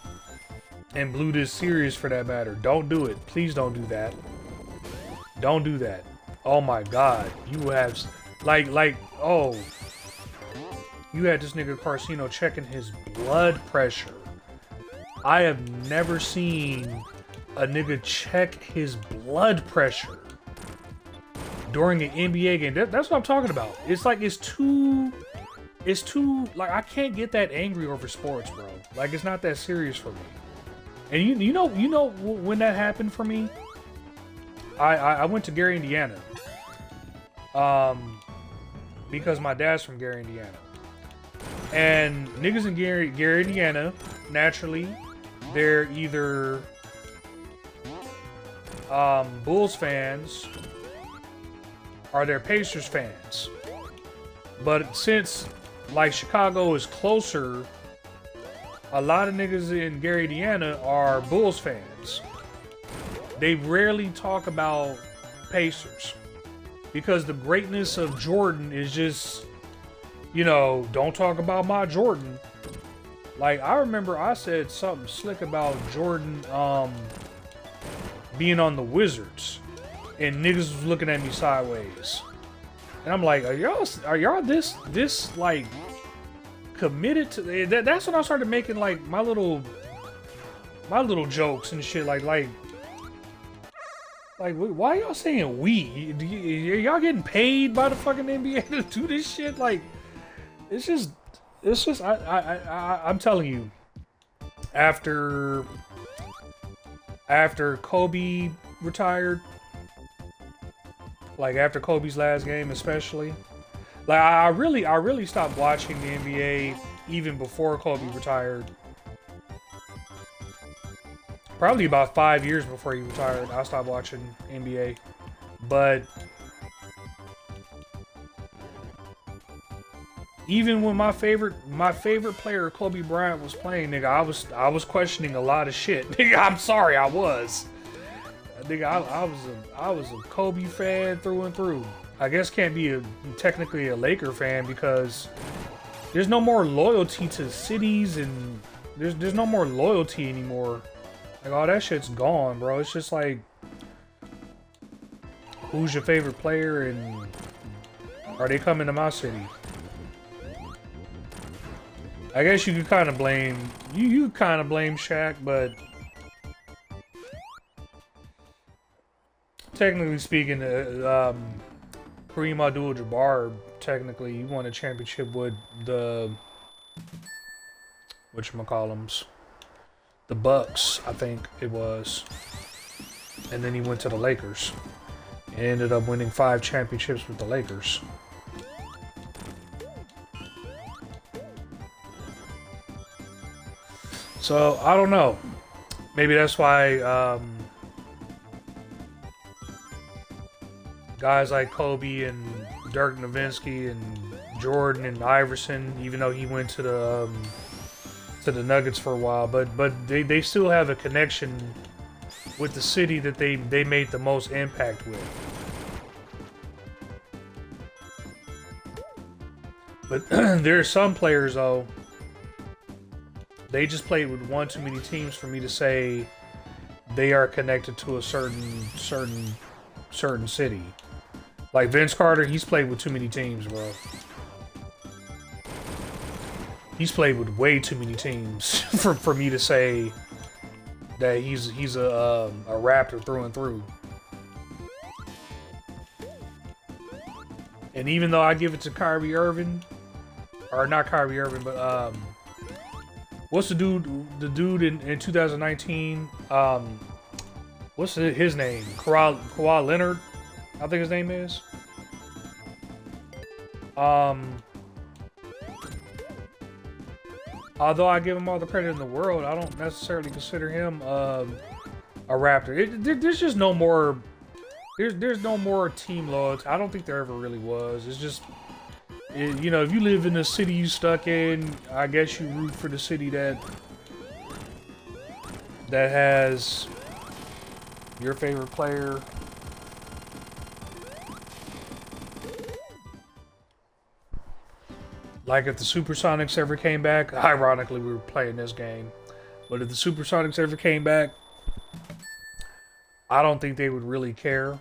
and blew this series for that matter. Don't do it. Please don't do that. Don't do that. Oh my God. You have oh, you had this nigga Carcino checking his blood pressure. I have never seen a nigga check his blood pressure during an NBA game. That's what I'm talking about. It's like, it's too, like, I can't get that angry over sports, bro. Like, it's not that serious for me. And you know when that happened for me? I went to Gary, Indiana. Because my dad's from Gary, Indiana. And niggas in Gary, Indiana, naturally, they're either Bulls fans or they're Pacers fans. But since like Chicago is closer, a lot of niggas in Gary, Indiana are Bulls fans. They rarely talk about Pacers because the greatness of Jordan is just, you know, don't talk about my Jordan. Like, I remember I said something slick about Jordan being on the Wizards, and niggas was looking at me sideways. And I'm like, are y'all this like committed to that's when I started making like my little jokes and shit, like why y'all saying we? Y'all getting paid by the fucking NBA to do this shit? Like, it's just I'm telling you, after Kobe retired, like after Kobe's last game especially, like I really stopped watching the NBA even before Kobe retired. Probably about 5 years before he retired, I stopped watching NBA. But even when my favorite player, Kobe Bryant, was playing, nigga, I was questioning a lot of shit. Nigga, I'm sorry, I was. Nigga, I was a Kobe fan through and through. I guess can't be technically a Laker fan because there's no more loyalty to cities and there's no more loyalty anymore. Like, all that shit's gone, bro. It's just like, who's your favorite player and are they coming to my city? I guess you could kind of blame, you kind of blame Shaq, but technically speaking, Kareem Abdul-Jabbar, technically, he won a championship with the, whatchamacallums, the Bucks, I think it was. And then he went to the Lakers. And ended up winning 5 championships with the Lakers. So, I don't know. Maybe that's why guys like Kobe and Dirk Nowitzki and Jordan and Iverson, even though he went to the Nuggets for a while, but they still have a connection with the city that they made the most impact with. But there are some players though, they just played with one too many teams for me to say they are connected to a certain city. Like Vince Carter, he's played with too many teams, bro. He's played with way too many teams for me to say that he's a Raptor through and through. And even though I give it to Kyrie Irving, or not Kyrie Irving, but what's the dude in 2019? What's his name? Kawhi Leonard, I think his name is. Although I give him all the credit in the world, I don't necessarily consider him a Raptor. There's just no more. There's no more team loyalty. I don't think there ever really was. It's just, you know, if you live in the city you stuck in, I guess you root for the city that has your favorite player. Like if the Supersonics ever came back, ironically we were playing this game, but if the Supersonics ever came back, I don't think they would really care.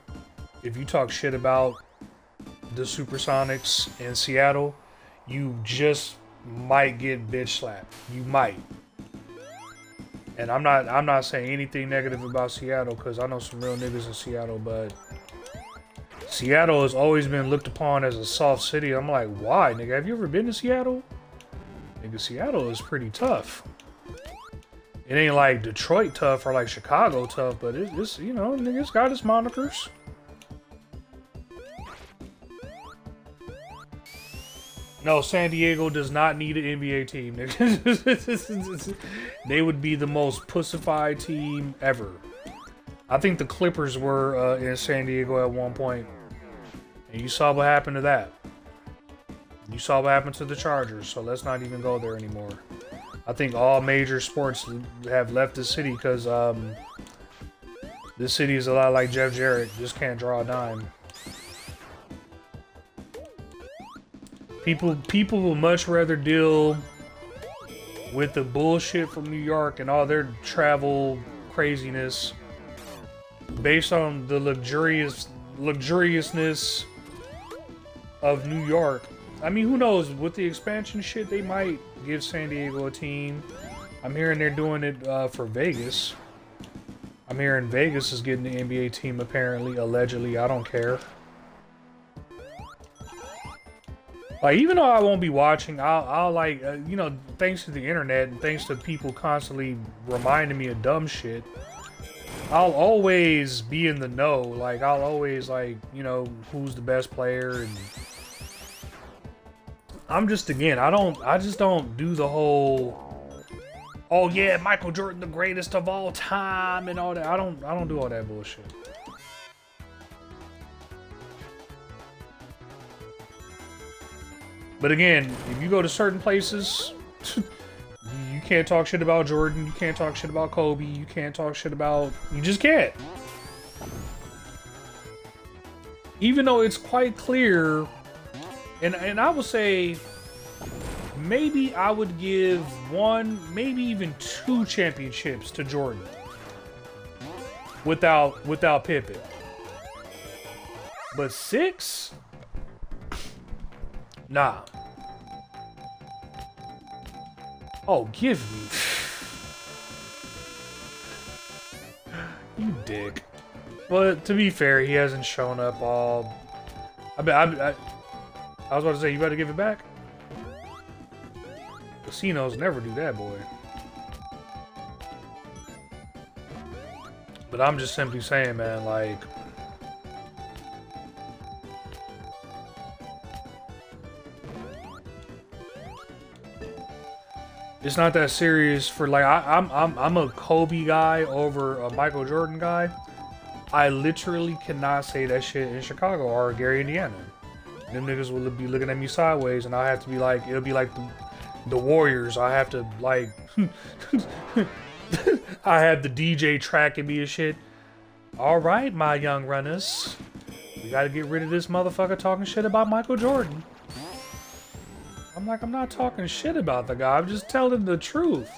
If you talk shit about the Supersonics in Seattle, you just might get bitch slapped. You might. And I'm not saying anything negative about Seattle because I know some real niggas in Seattle, but Seattle has always been looked upon as a soft city. I'm like, why, nigga? Have you ever been to Seattle? Nigga, Seattle is pretty tough. It ain't like Detroit tough or like Chicago tough, but it's you know, nigga, it's got its monikers. No, San Diego does not need an NBA team. They would be the most pussified team ever. I think the Clippers were in San Diego at one point, and you saw what happened to that. You saw what happened to the Chargers, so let's not even go there anymore. I think all major sports have left the city because this city is a lot like Jeff Jarrett, just can't draw a dime. People will much rather deal with the bullshit from New York and all their travel craziness based on the luxuriousness of New York. I mean, who knows? With the expansion shit, they might give San Diego a team. I'm hearing they're doing it for Vegas. I'm hearing Vegas is getting the NBA team, apparently, allegedly. I don't care. Like, even though I won't be watching, I'll like, you know, thanks to the internet and thanks to people constantly reminding me of dumb shit, I'll always be in the know. Like, I'll always, like, you know, who's the best player. And I'm just, again, I just don't do the whole, oh yeah, Michael Jordan, the greatest of all time and all that. I don't do all that bullshit. But again, if you go to certain places, you can't talk shit about Jordan, you can't talk shit about Kobe, you can't talk shit about... You just can't. Even though it's quite clear, and I would say, maybe I would give one, maybe even 2 championships to Jordan. Without Pippen. But 6? Nah. Oh, give me. You dick. Well, to be fair, he hasn't shown up all... I was about to say, you better give it back? Casinos never do that, boy. But I'm just simply saying, man, like... It's not that serious for, like, I'm a Kobe guy over a Michael Jordan guy. I literally cannot say that shit in Chicago or Gary, Indiana. Them niggas will be looking at me sideways, and I have to be like, it'll be like the Warriors. I have to, like, I have the DJ tracking me and shit. All right, my young runners, we gotta get rid of this motherfucker talking shit about Michael Jordan. I'm like, I'm not talking shit about the guy. I'm just telling the truth.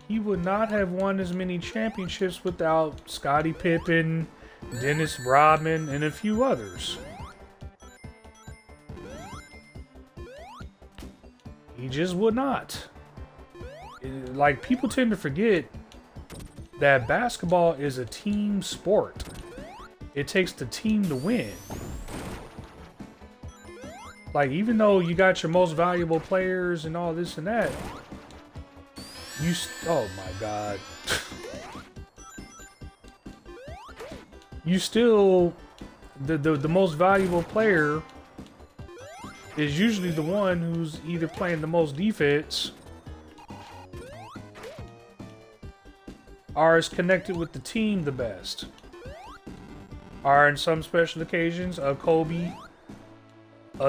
He would not have won as many championships without Scottie Pippen, Dennis Rodman, and a few others. He just would not. Like, people tend to forget that basketball is a team sport. It takes the team to win. Like, even though you got your most valuable players and all this and that, oh my god. You still, the most valuable player is usually the one who's either playing the most defense or is connected with the team the best. Or in some special occasions, Kobe,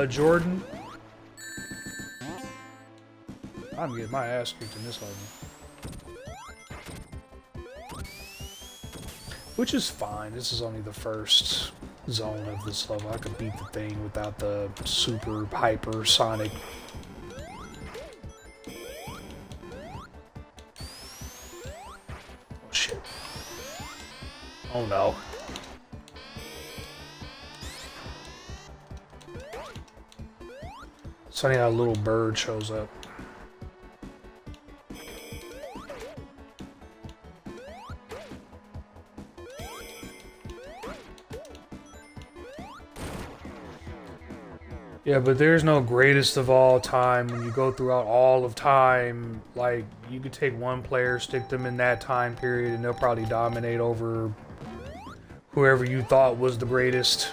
Jordan. I'm getting my ass kicked in this level. Which is fine. This is only the first zone of this level. I could beat the thing without the super hyper sonic. Oh shit. Oh no. It's funny how a little bird shows up. Yeah, but there's no greatest of all time. When you go throughout all of time, like, you could take one player, stick them in that time period, and they'll probably dominate over whoever you thought was the greatest.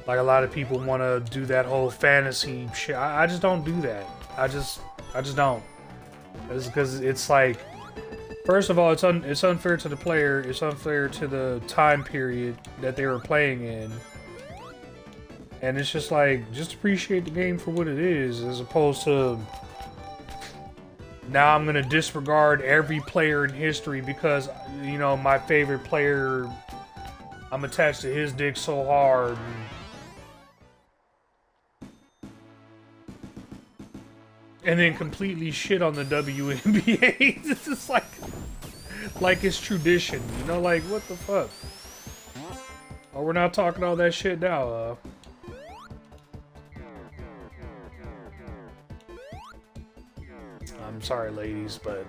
Like a lot of people want to do that whole fantasy shit. I just don't do that. I just don't. It's because it's like, first of all, it's unfair to the player. It's unfair to the time period that they were playing in. And it's just like, just appreciate the game for what it is, as opposed to now I'm gonna disregard every player in history because, you know, my favorite player, I'm attached to his dick so hard. And then completely shit on the WNBA. It's just like it's tradition, you know? Like, what the fuck? Oh, we're not talking all that shit now, I'm sorry, ladies, but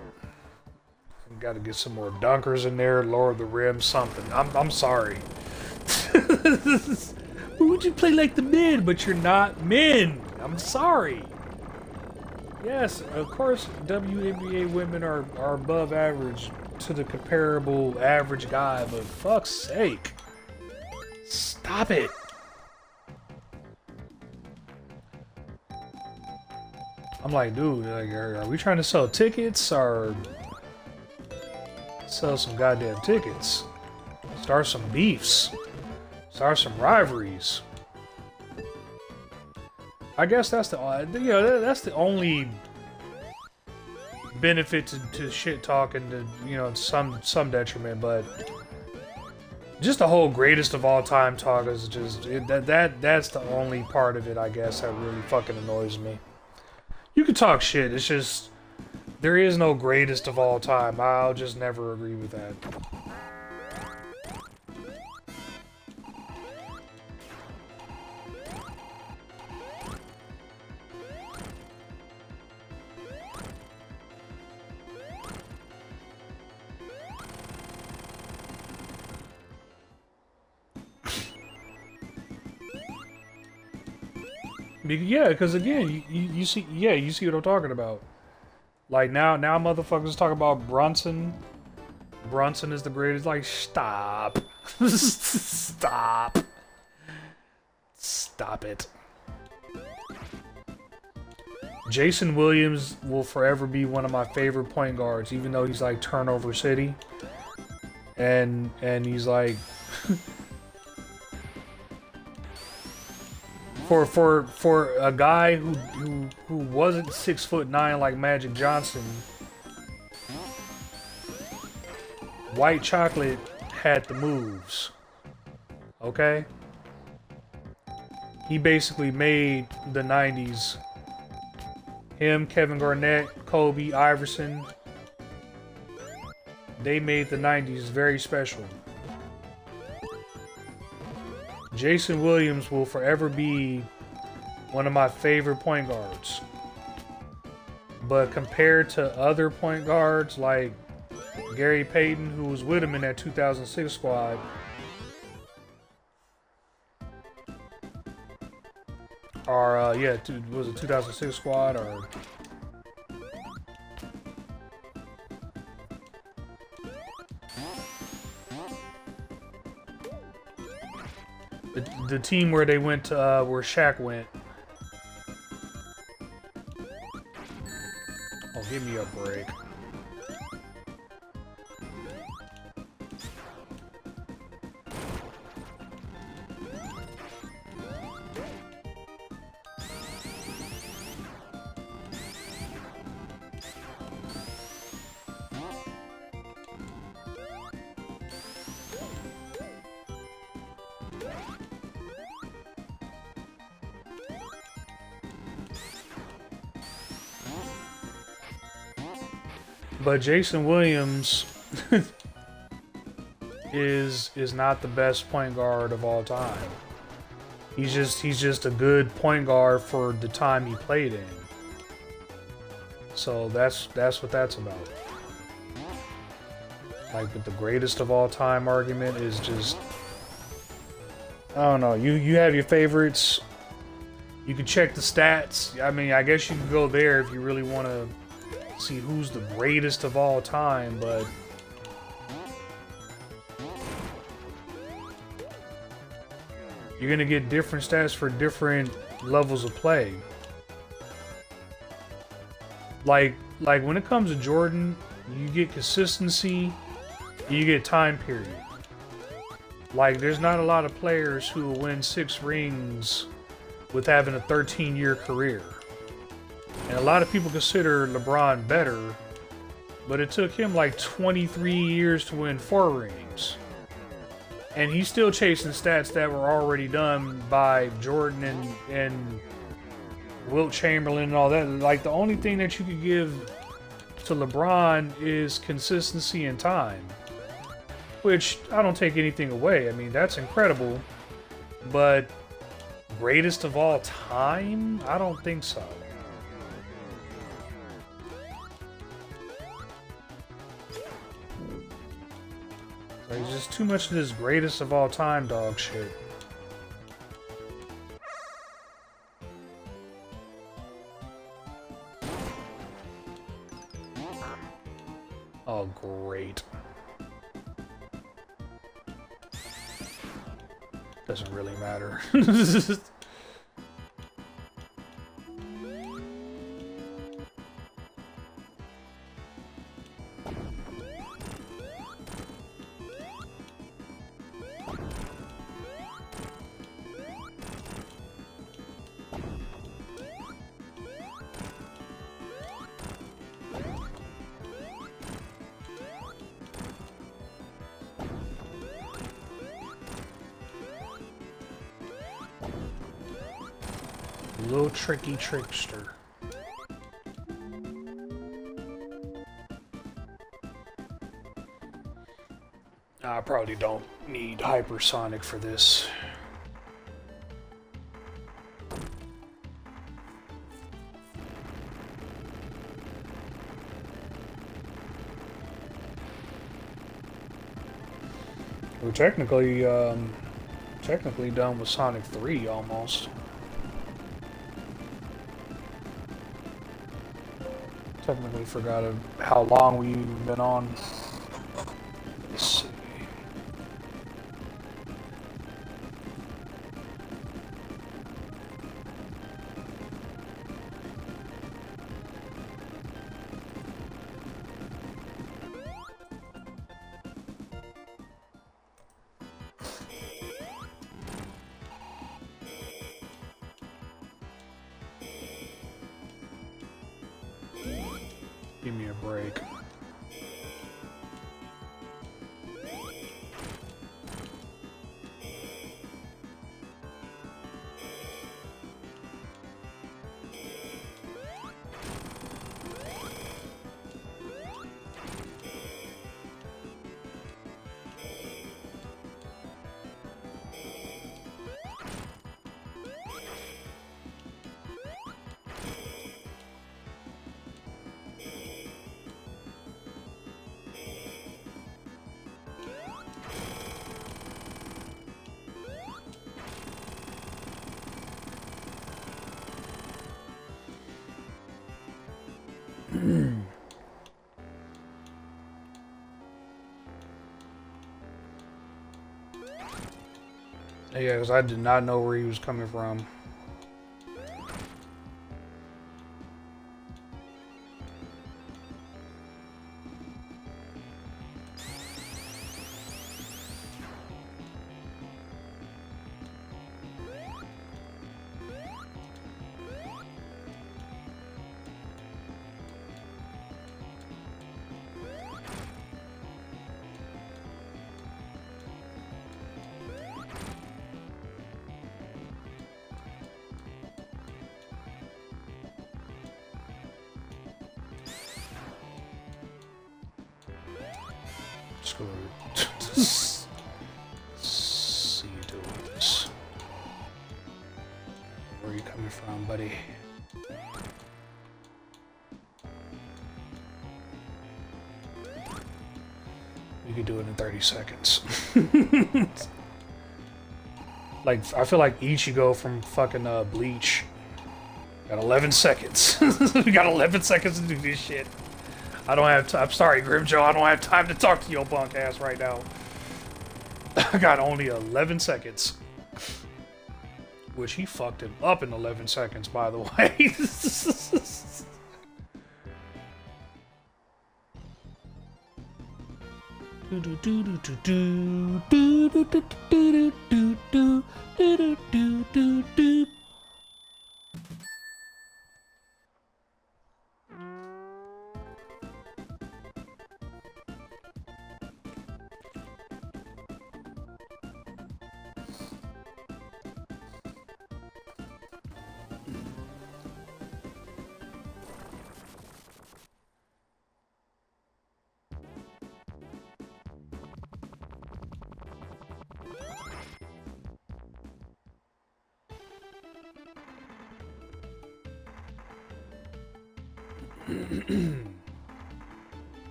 we gotta get some more dunkers in there, lower the rim, something. I'm sorry. Would you play like the men, but you're not men? I'm sorry. Yes, of course, WNBA women are above average to the comparable average guy, but fuck's sake. Stop it. I'm like, dude, like, are we trying to sell tickets or sell some goddamn tickets? Start some beefs. Start some rivalries. I guess that's the, you know, that's the only benefit to shit talk and to, you know, some detriment, but just the whole greatest of all time talk is just that's the only part of it, I guess, that really fucking annoys me. You can talk shit, it's just there is no greatest of all time. I'll just never agree with that. Yeah, because again, you see, yeah, you see what I'm talking about. Like now motherfuckers talk about Brunson. Brunson is the greatest. Like, stop, stop, stop it. Jason Williams will forever be one of my favorite point guards, even though he's like turnover city, and he's like. For a guy who wasn't 6'9" like Magic Johnson, White Chocolate had the moves. Okay? He basically made the 90s. Him, Kevin Garnett, Kobe, Iverson. They made the 90s very special. Jason Williams will forever be one of my favorite point guards. But compared to other point guards like Gary Payton, who was with him in that 2006 squad, or yeah, was it 2006 squad or? The team where they went to, where Shaq went. Oh, give me a break. But Jason Williams is not the best point guard of all time. He's just a good point guard for the time he played in. So that's what that's about. Like, with the greatest of all time argument is just, I don't know. You have your favorites. You can check the stats. I mean, I guess you can go there if you really want to see who's the greatest of all time, but You're gonna get different stats for different levels of play. Like when it comes to Jordan, you get consistency, you get time period. Like, there's not a lot of players who will win 6 rings with having a 13-year career. And a lot of people consider LeBron better, but it took him like 23 years to win 4 rings. And he's still chasing stats that were already done by Jordan and Wilt Chamberlain and all that. Like, the only thing that you could give to LeBron is consistency and time. Which, I don't take anything away. I mean, that's incredible. But greatest of all time? I don't think so. There's just too much of this greatest of all time dog shit. Oh, great. Doesn't really matter. Little tricky trickster. I probably don't need hypersonic for this. We're technically done with Sonic 3 almost. Technically forgot how long we've been on. Let's see. Give me a break. Yeah, because I did not know where he was coming from. Screw it. See you doing this. Where are you coming from, buddy? You could do it in 30 seconds. Like, I feel like Ichigo from fucking Bleach. Got 11 seconds. We got 11 seconds to do this shit. I don't have time. I'm sorry, Grimjo. I don't have time to talk to your punk ass right now. I got only 11 seconds. Which he fucked him up in 11 seconds, by the way.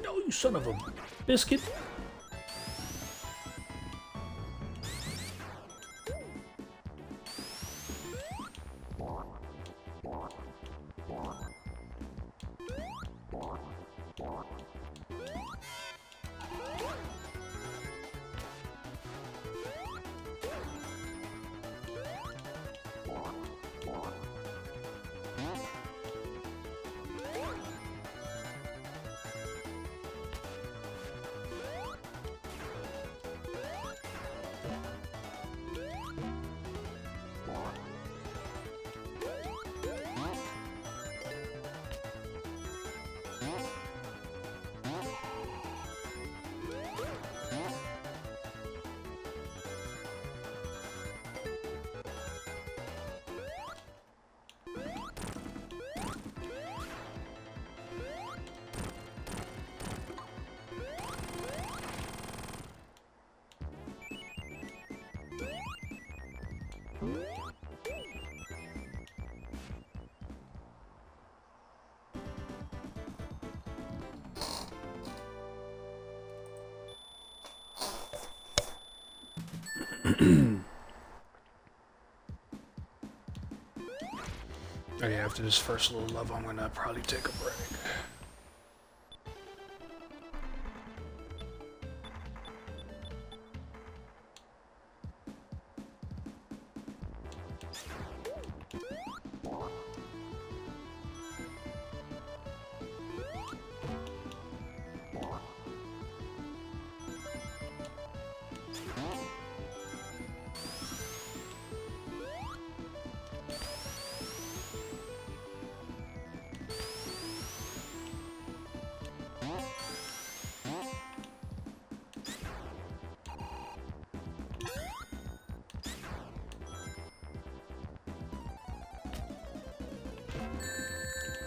No, you son of a biscuit. Okay, after this first little level, I'm gonna probably take a break.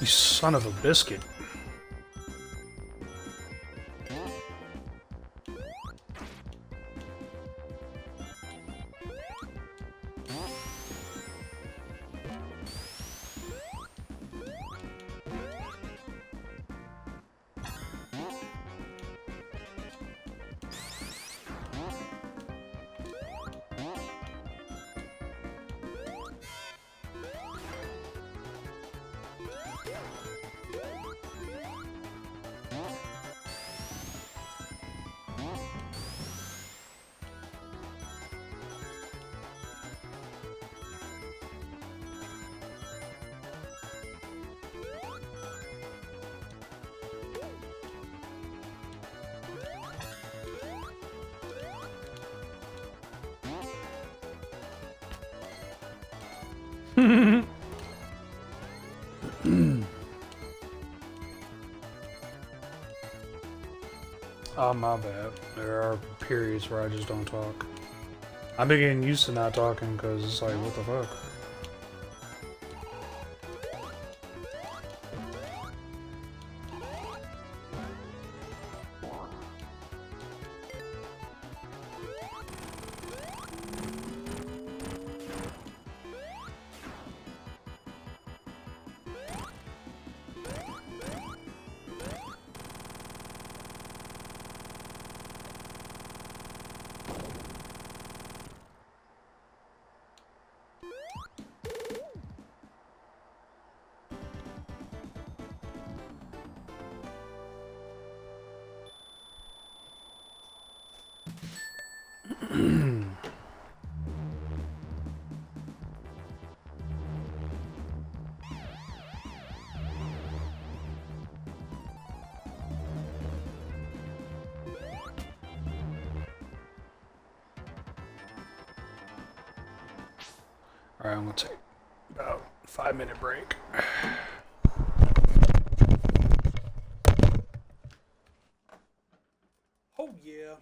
You son of a biscuit. Oh, my bad. There are periods where I just don't talk. I've been getting used to not talking because it's like, what the fuck? All right, I'm gonna take about 5 minute break. Oh yeah.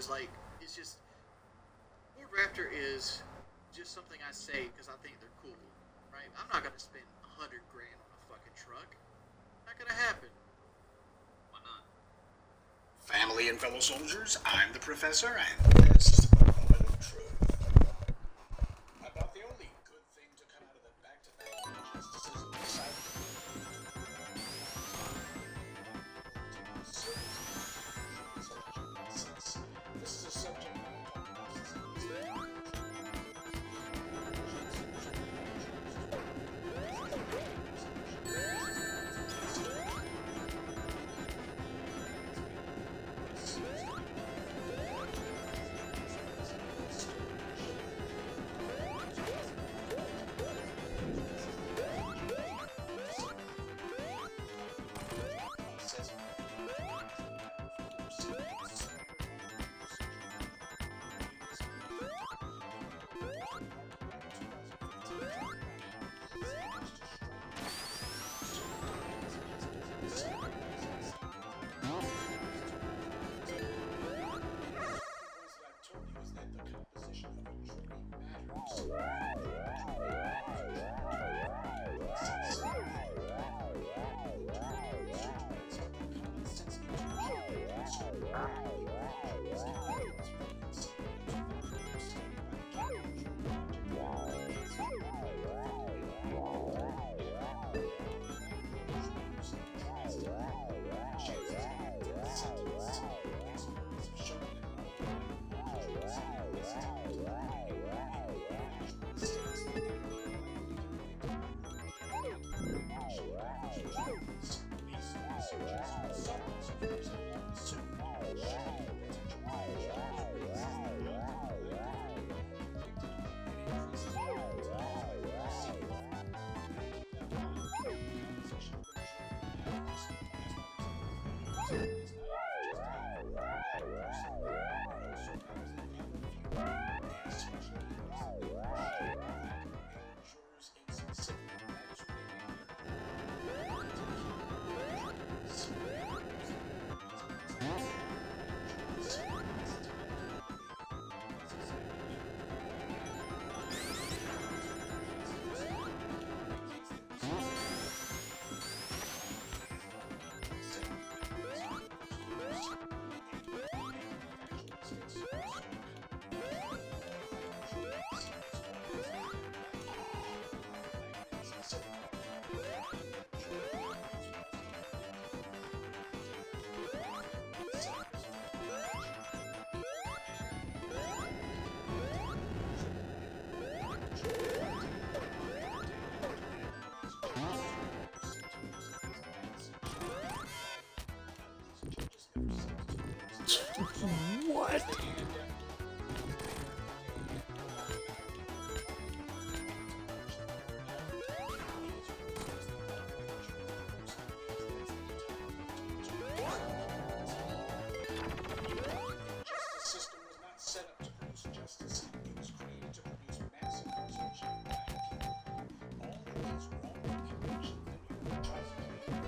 is like, it's just, Ford Raptor is just something I say because I think they're cool, right? I'm not gonna spend 100 grand on a fucking truck. Not gonna happen. Why not? Family and fellow soldiers, I'm the professor, and this is the moment of truth. About the only good thing to come out of the back-to-back injustices of the cyber. This is a subject matter talking about What? System was not set up to produce justice. It was created to produce massive consumption of bad people. All of these wrongful convictions that we were prosecuting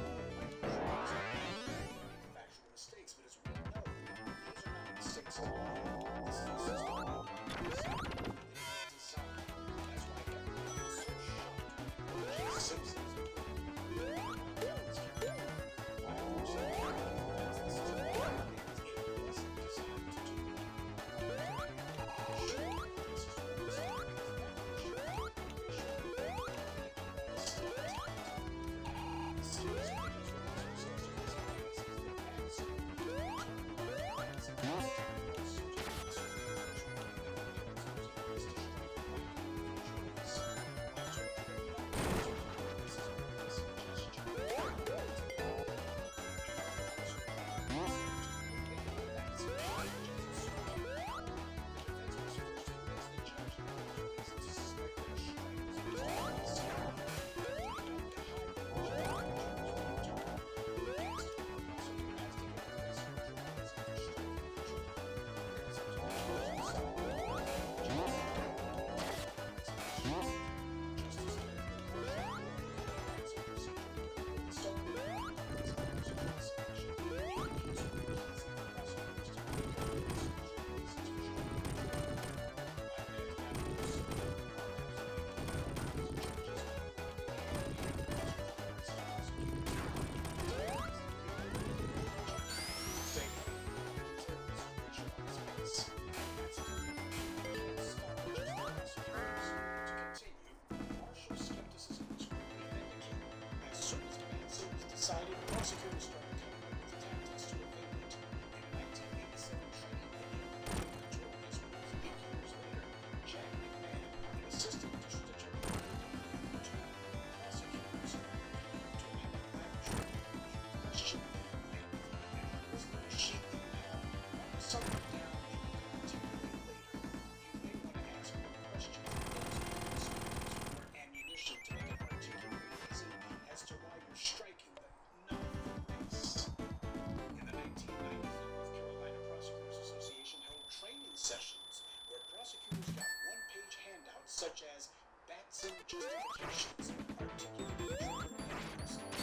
factual mistakes, but as we know, these are not mistakes at all. decided, prosecutors started coming up with tactics to evade it. In a 1987 training video, notorious was 8 years later, Jack McMahon, an assistant district attorney, prosecutors to have a laboratory question and was going to shoot them down, something down that you can articulate later. You may want to ask more questions or ammunition to make an articulate reason as to why you're striking them, not the face. In the 1990s, the North Carolina Prosecutors Association held training sessions where prosecutors got one-page handouts such as Batson justifications, articulated trigger mechanisms,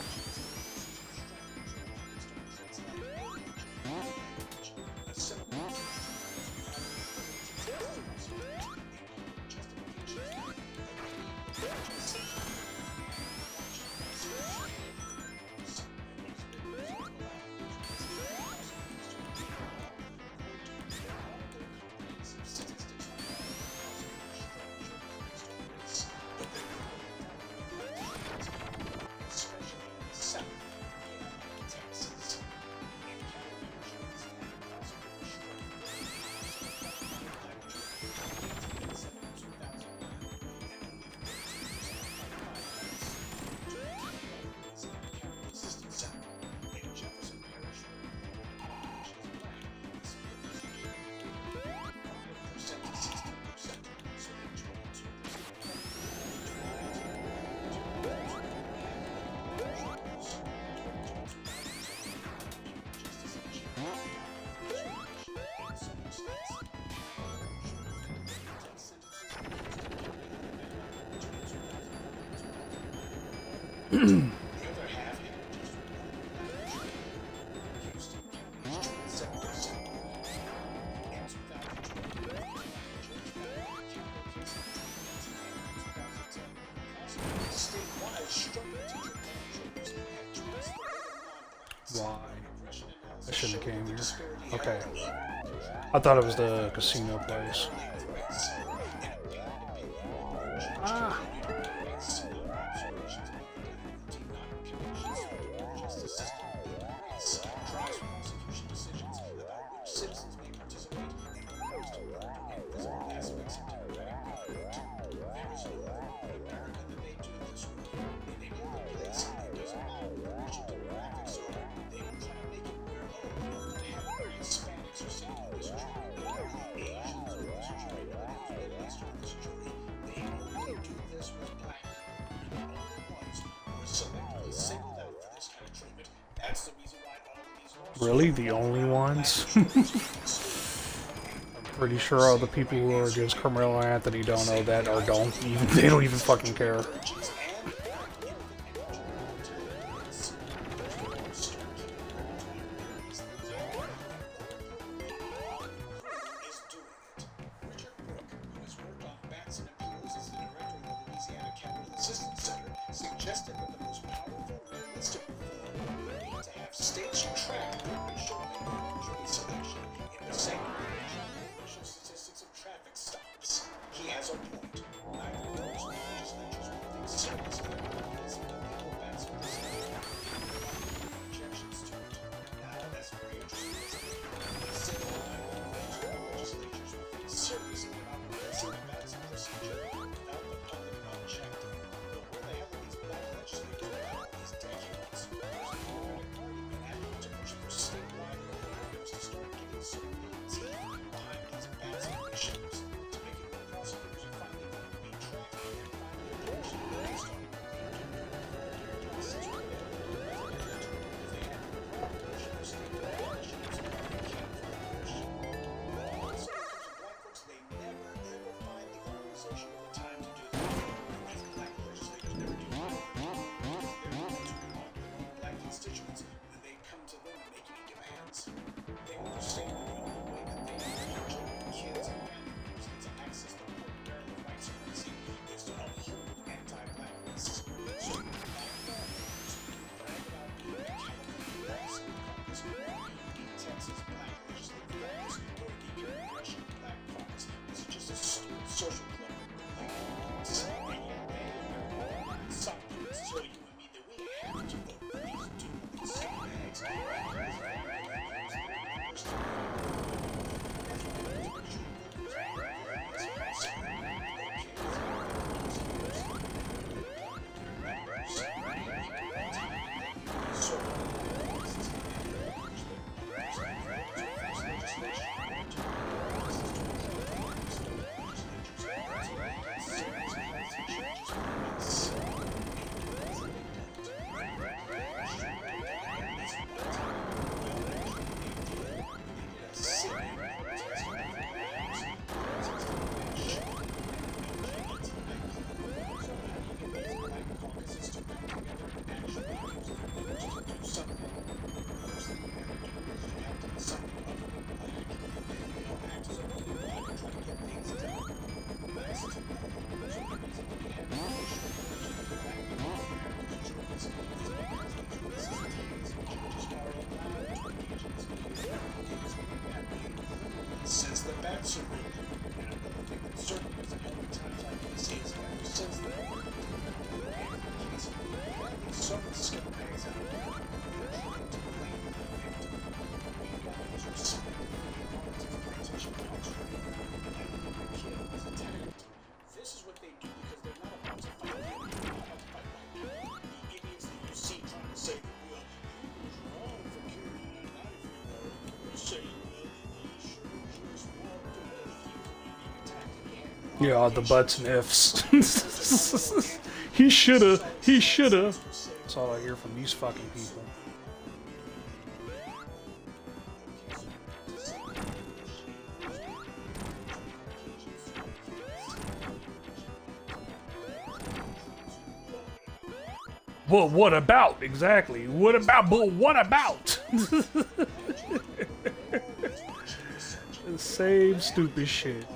Why? I shouldn't have came here. Okay. I thought it was the casino place. Ah. Really? The only ones? I'm pretty sure all the people who are against Carmelo Anthony don't know that, or they don't even fucking care. Yeah, all the buts and ifs. He shoulda. He shoulda. That's all I hear from these fucking people. Well, what about? Exactly. What about? But what about? The same stupid shit.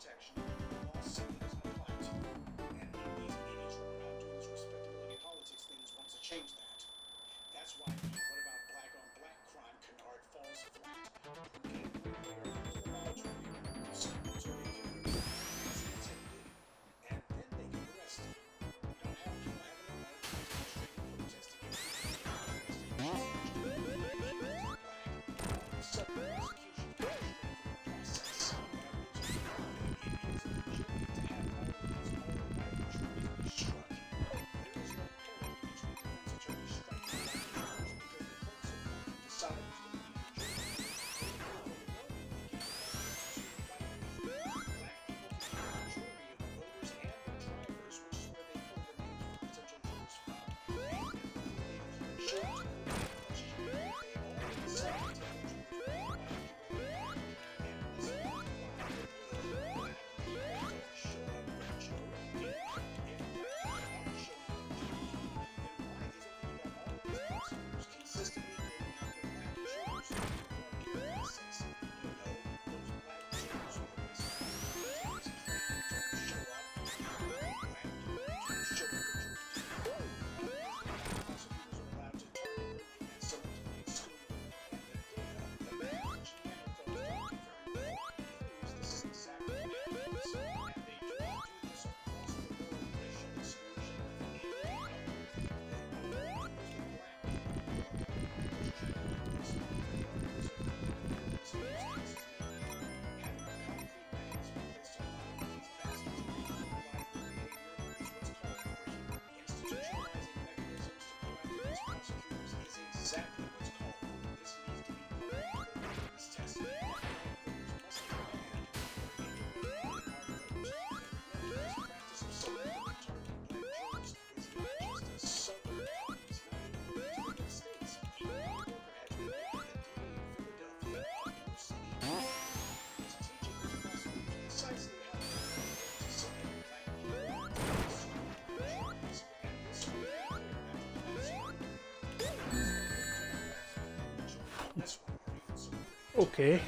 protection. The law simply doesn't apply to you. And none of these idiots running around doing this respectability politics things wants to change that. That's why the what about black on black crime canard falls flat. Okay, they are only allowed to remain something until they can prove it's intimidating. And then they get arrested. We don't have people having a right to demonstrate and protest against sudden prosecution process. Exactly what's called for. This needs to be proven. This tested. Voters must demand this practice of selectively targeting black jurors is not just a southern problem. It's not even the States. Even the worker had to admit that DA in Philadelphia, City, was teaching his prosecutors precisely how to select black jurors. And this will be clear after the last Okay.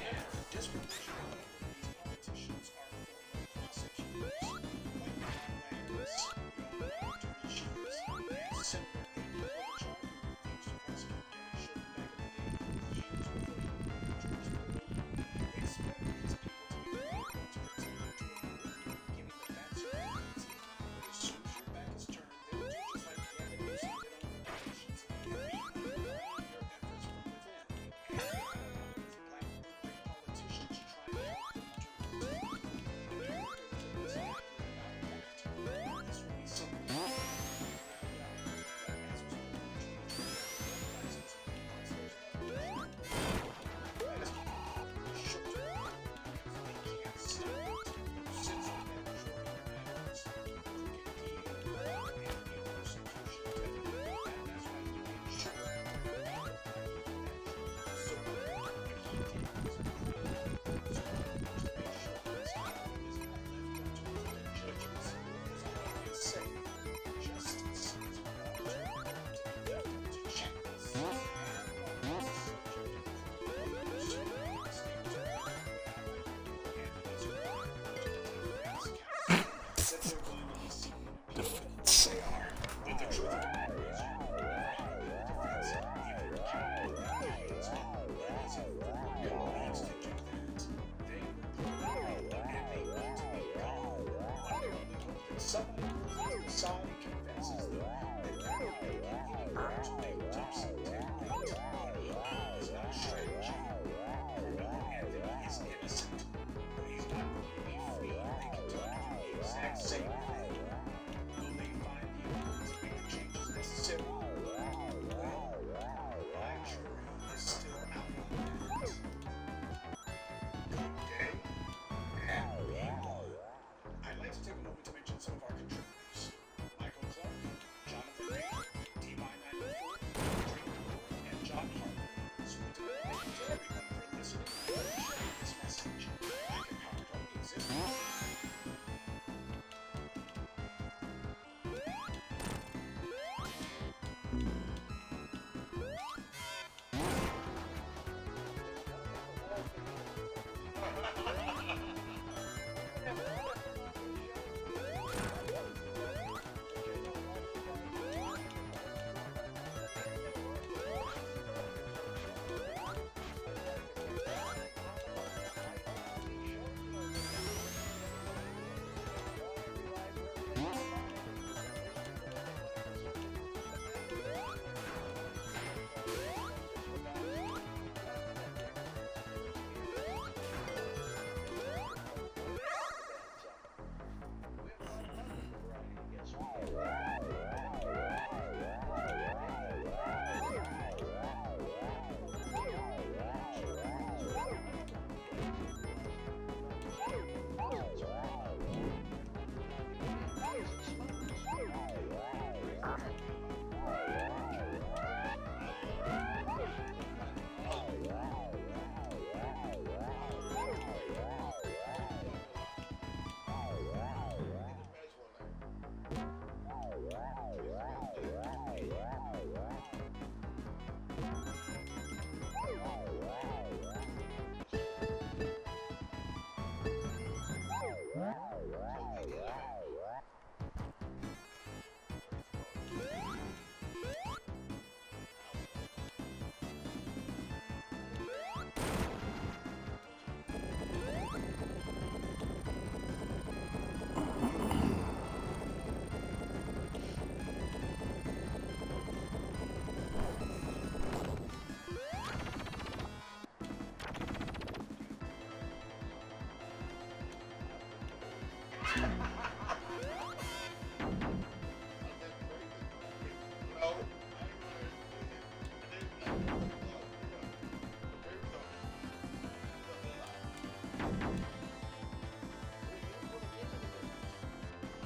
innocent, but he's not going to be free. They continue to do the exact same thing. Will they find the ability to make the changes necessary? Well, my jury is still out on that. Good day, and meanwhile, I'd like to take a moment to mention some of our contributors. Michael Clark, Jonathan Baker, DY904, Drake Cole, and John Harper. So thank you to everyone for listening and sharing this message. I can power up the existence.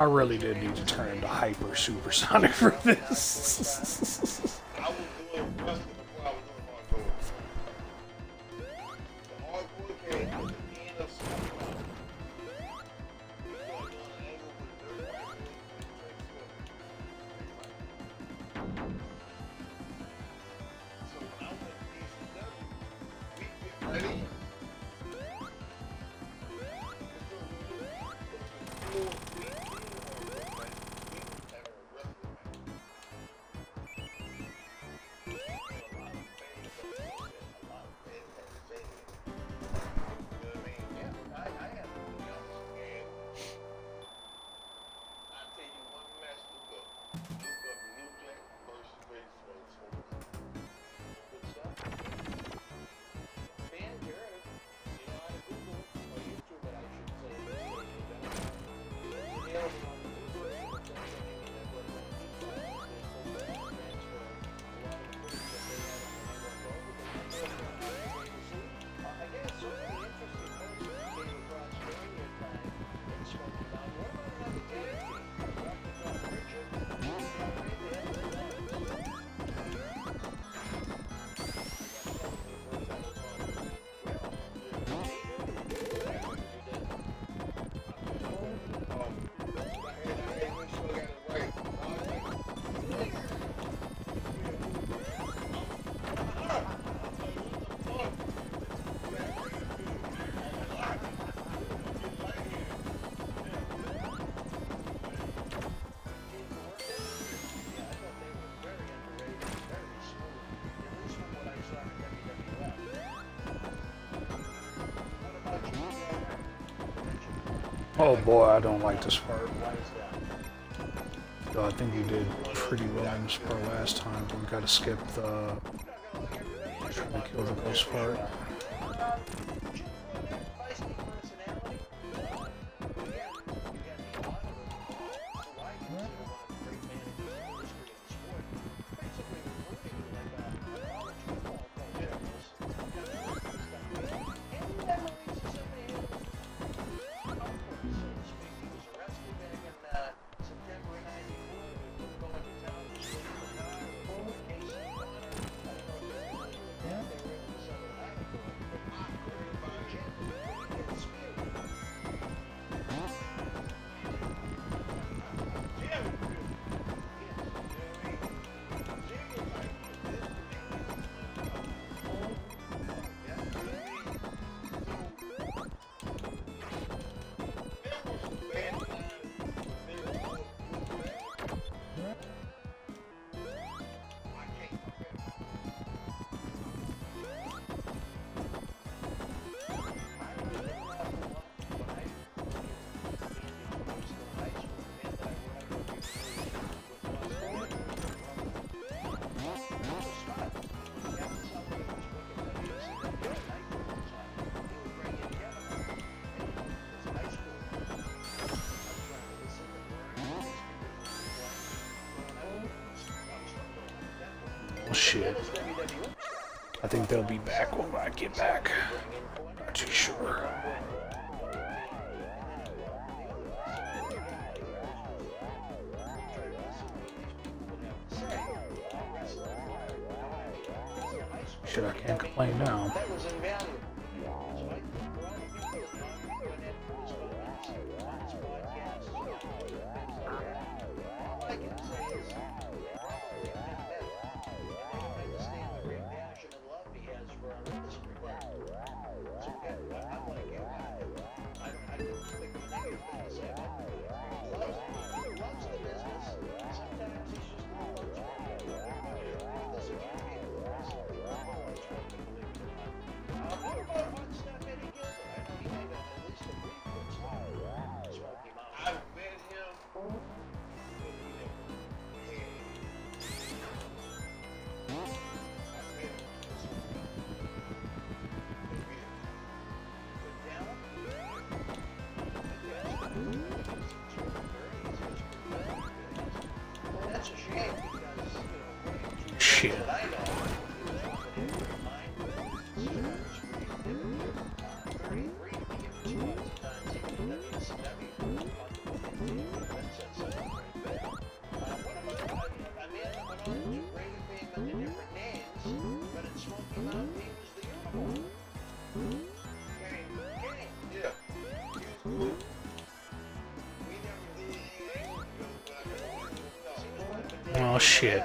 I really did need to turn into hyper supersonic for this. I was doing wrestling before I was doing hardcore. The hardcore came at the end of school. We started doing an angle with dirt bike So when I went to DCW, we get ready. Oh boy, I don't like this part. Though I think we did pretty well in this part last time, but we gotta skip the trying to kill the ghost part. shit. I think they'll be back when I get back. Not too sure. Shit, I can't complain now. That was invaluable. Shit. Oh shit.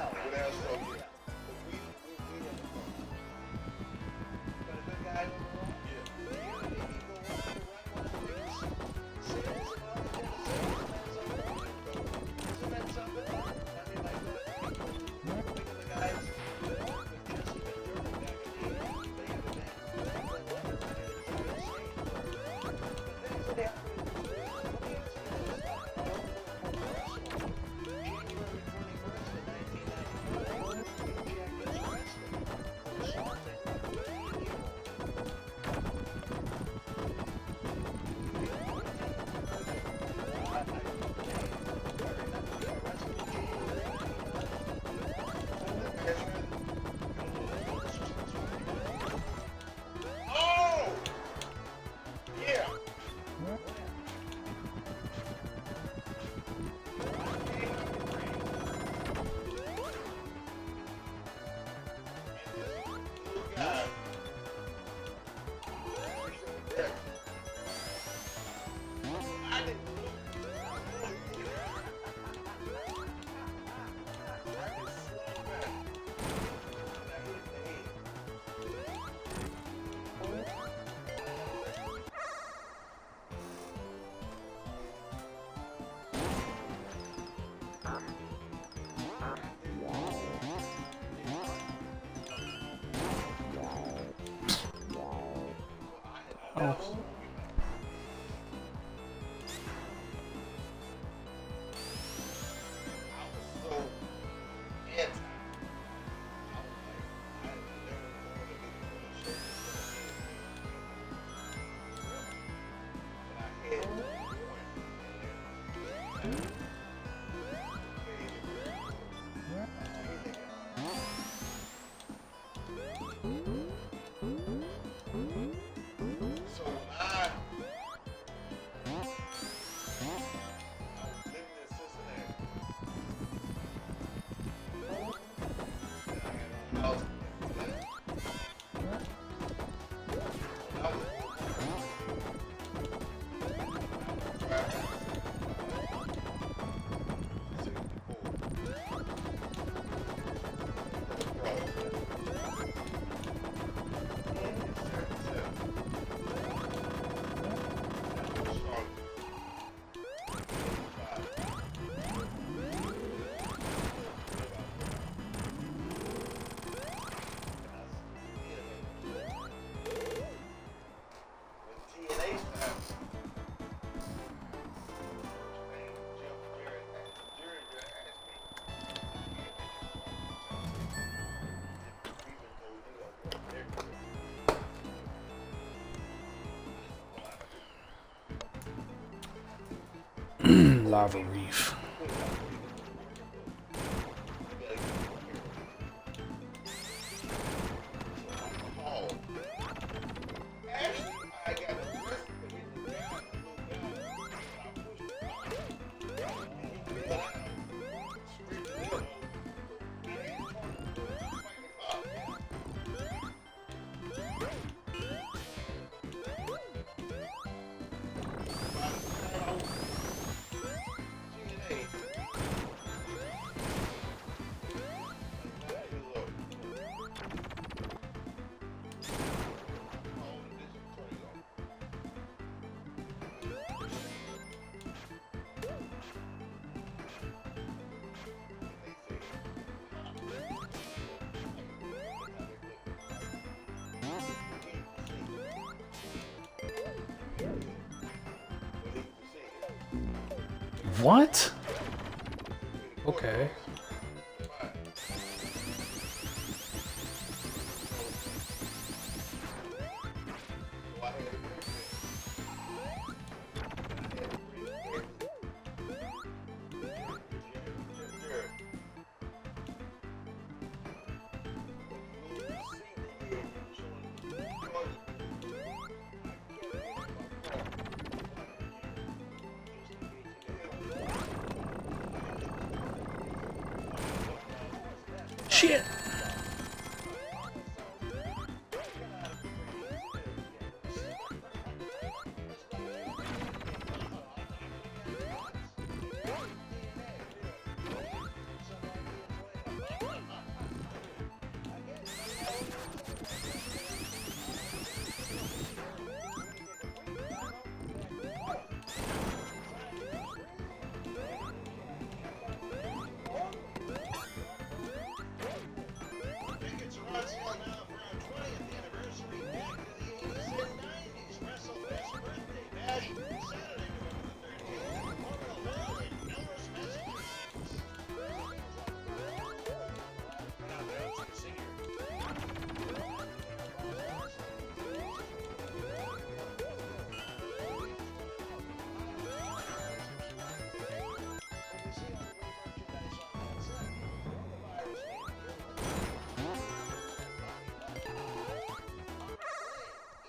Oh. Lava Reef. What? Okay. Shit. Tickets are on sale now for our 20th anniversary back to the 80s and 90s WrestleFest birthday bash, Saturday, November the 13th, at Memorial Hall in Elmhurst, Massachusetts.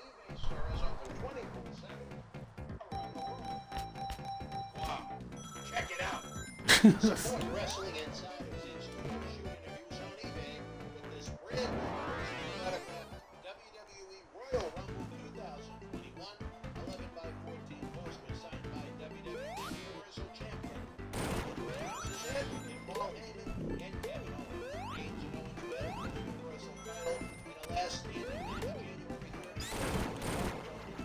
eBay store is open 24/7 around the world. Wow, check it out. Support Wrestling Insiders in-studio shoot interviews on eBay with this brand new personally autographed WWE Royal Rumble 2021 11 by 14 poster signed by WWE Universal Champion Ed and Paul Heyman and Kevin Owens. Reigns and Owens will have the Universal title in a last standing match January 30th in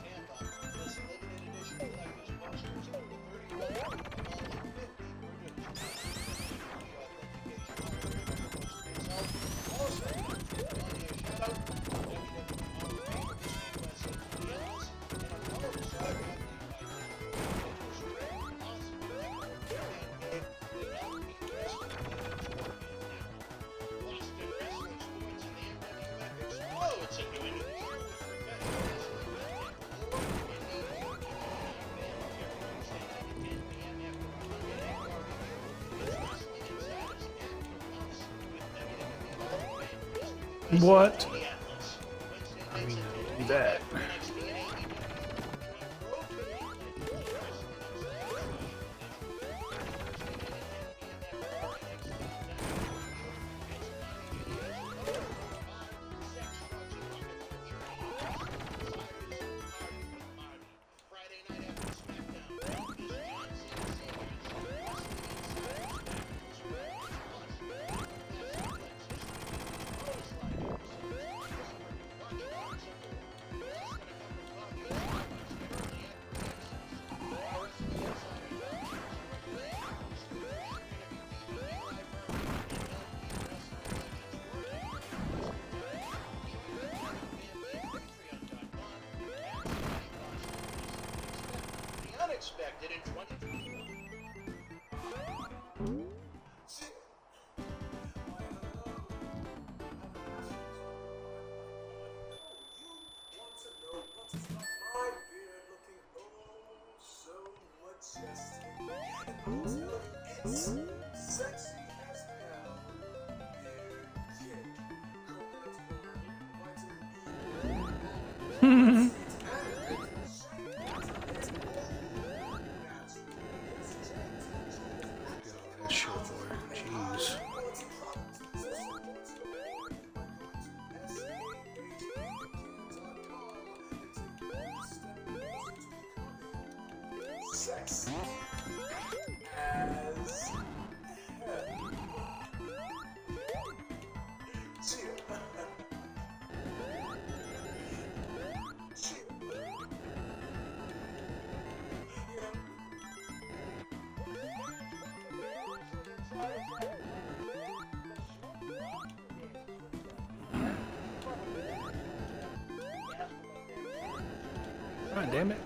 Tampa. This limited edition collector's posters are the 31 of only 50 produced. Also, only a shout out to WWE Hall of Fame USA for the Endless and a bonus autograph by Nicholas Ray, awesome record, and Gabe, the LP Wrestling Legends Scorpion now. Boston Wrestling Sports and the NWF explodes into a new year with professional wrestling content galore and the YouTube channel every Tuesday night at 10 p.m. after a Monday Night Raw review. It's Wrestling Insiders at your house with WWE Hall of Fame Mr. What? Minneapolis. Wednesday I mean, nights at 10 do p.m. that. after NXT and AEW. Rotating legends of Wrestling Insiders. Friday night after SmackDown, is John Cena Senior's Wrestling The unexpected in 2021. It's sexy as hell. Beard kick. Coconut water. Vitamin E. That shit, boy. Jeez. Sex as hell. Chill. Chill. God damn it.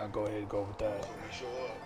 I'll go ahead and go with that. So we show up.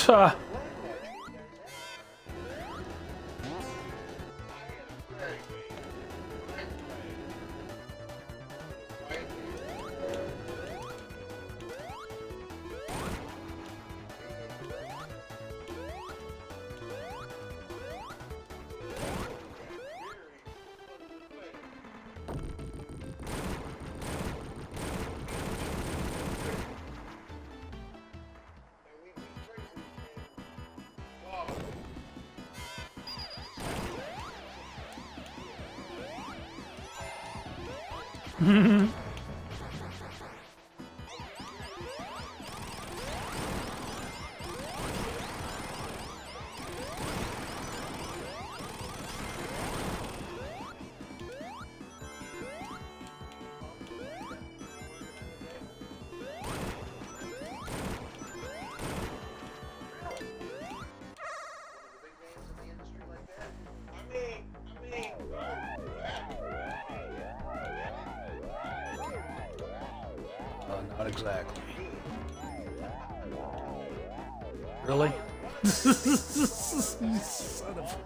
Ha. Not exactly. Really? Son of...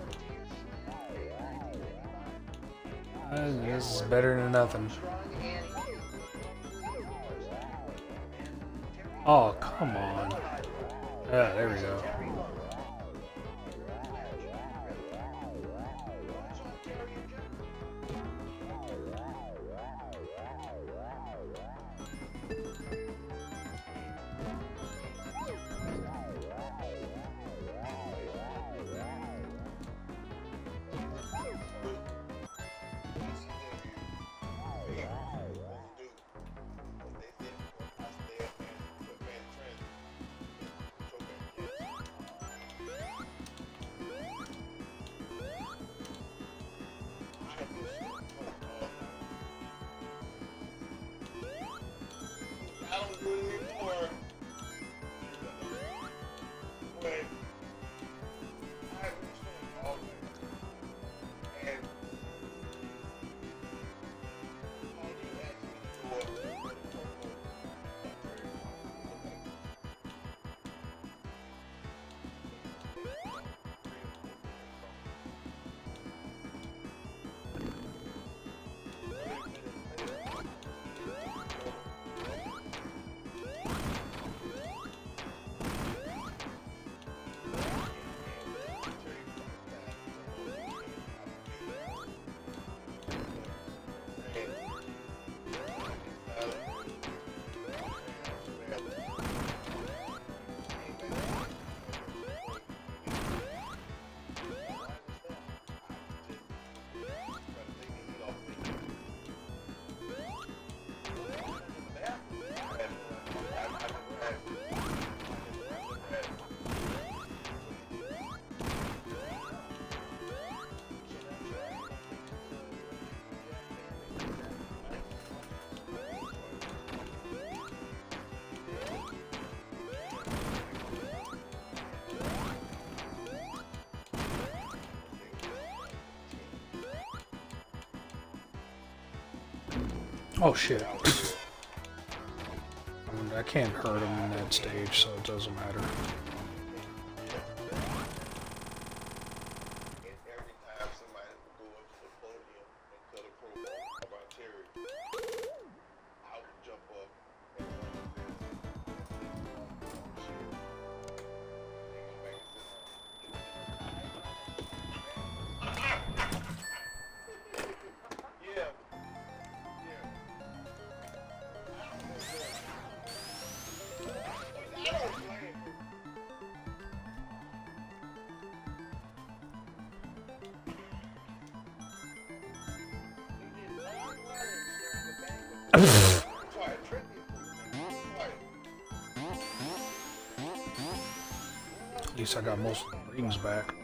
This is better than nothing. Oh, come on. Yeah, there we go. Oh shit. I mean, I can't hurt him in that stage, so it doesn't matter. And every time somebody would go up to the podium and cut a promo about Terry, I would jump up and run up there and shit. And go back and sit down. Yeah. Yeah. I don't blame him. At least I got most of the rings back.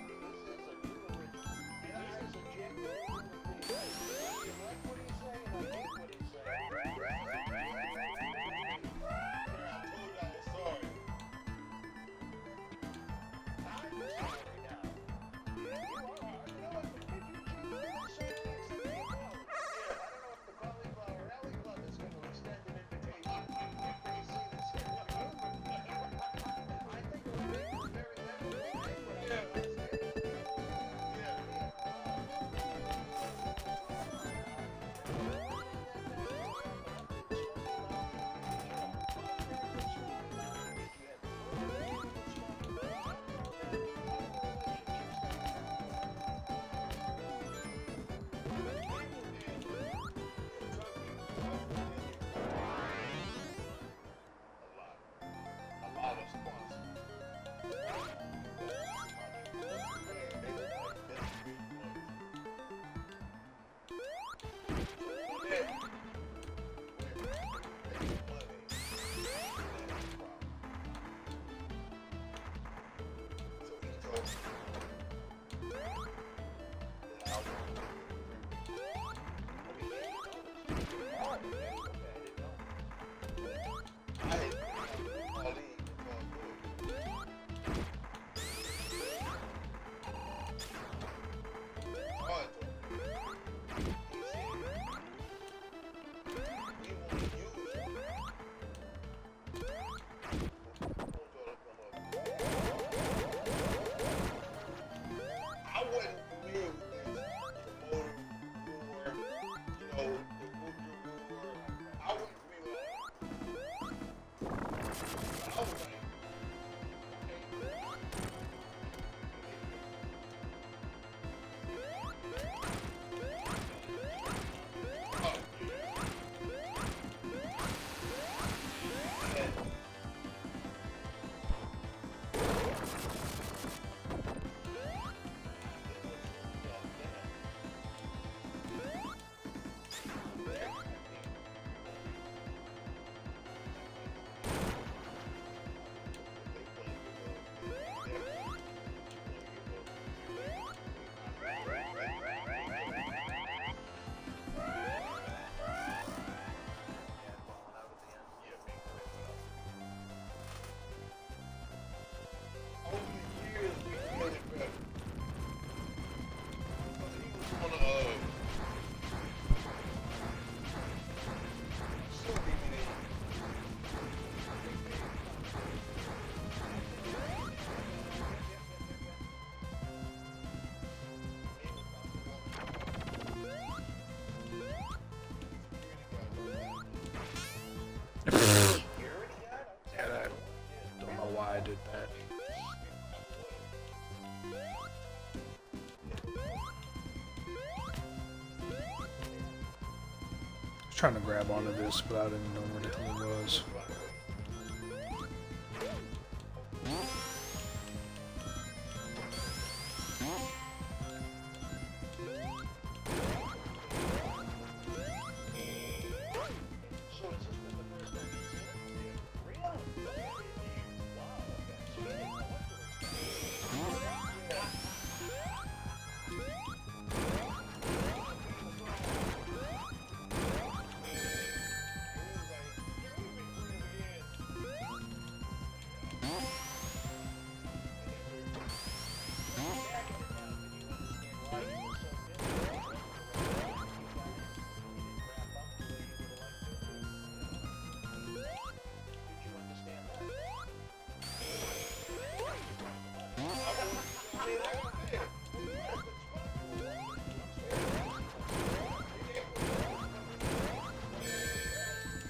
Trying to grab onto this, but I didn't know where the hell it was.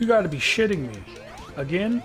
You gotta be shitting me. Again?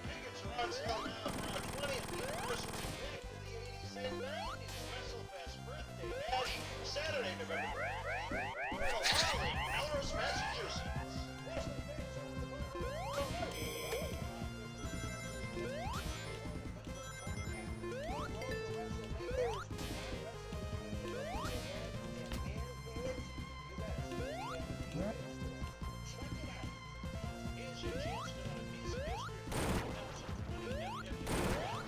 Tickets are on sale now for our 20th anniversary back to the 80s and 90s WrestleFest birthday bash, Saturday, November 3rd. Holly, Melrose, Massachusetts. Here's your chance to win a piece of history from 2020 WWE Raw.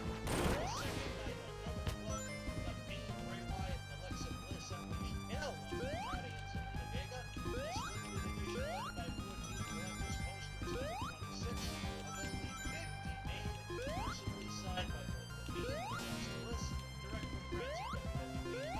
Second night on Number Club, The Fiend, Bray Wyatt, and Alexa Bliss unleashed hell on Andrade and Zelina Vega. This limited edition 11x14 collector's poster is number 26 of only 50 made, personally signed by both The Fiend and Alexa Bliss, direct from friends at WWE,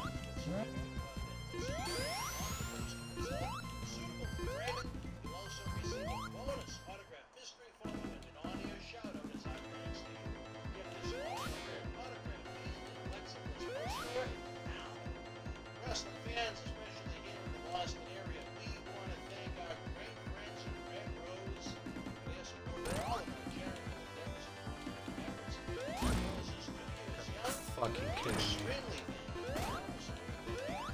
with certificate of authenticity on the poster itself. Suitable for framing, you'll also receive a bonus autograph mystery photo and an on-air shout-out as I'm backstage. Get this rare autograph Fiend and Alexa Bliss poster now. Wrestling fans, especially here in the Boston area, we want to thank our great friends at Red Rose for their support of all of our charitable endeavors and fundraising efforts. Red Rose's studio is young, Fucking kidding me. extremely thankful for the support that they have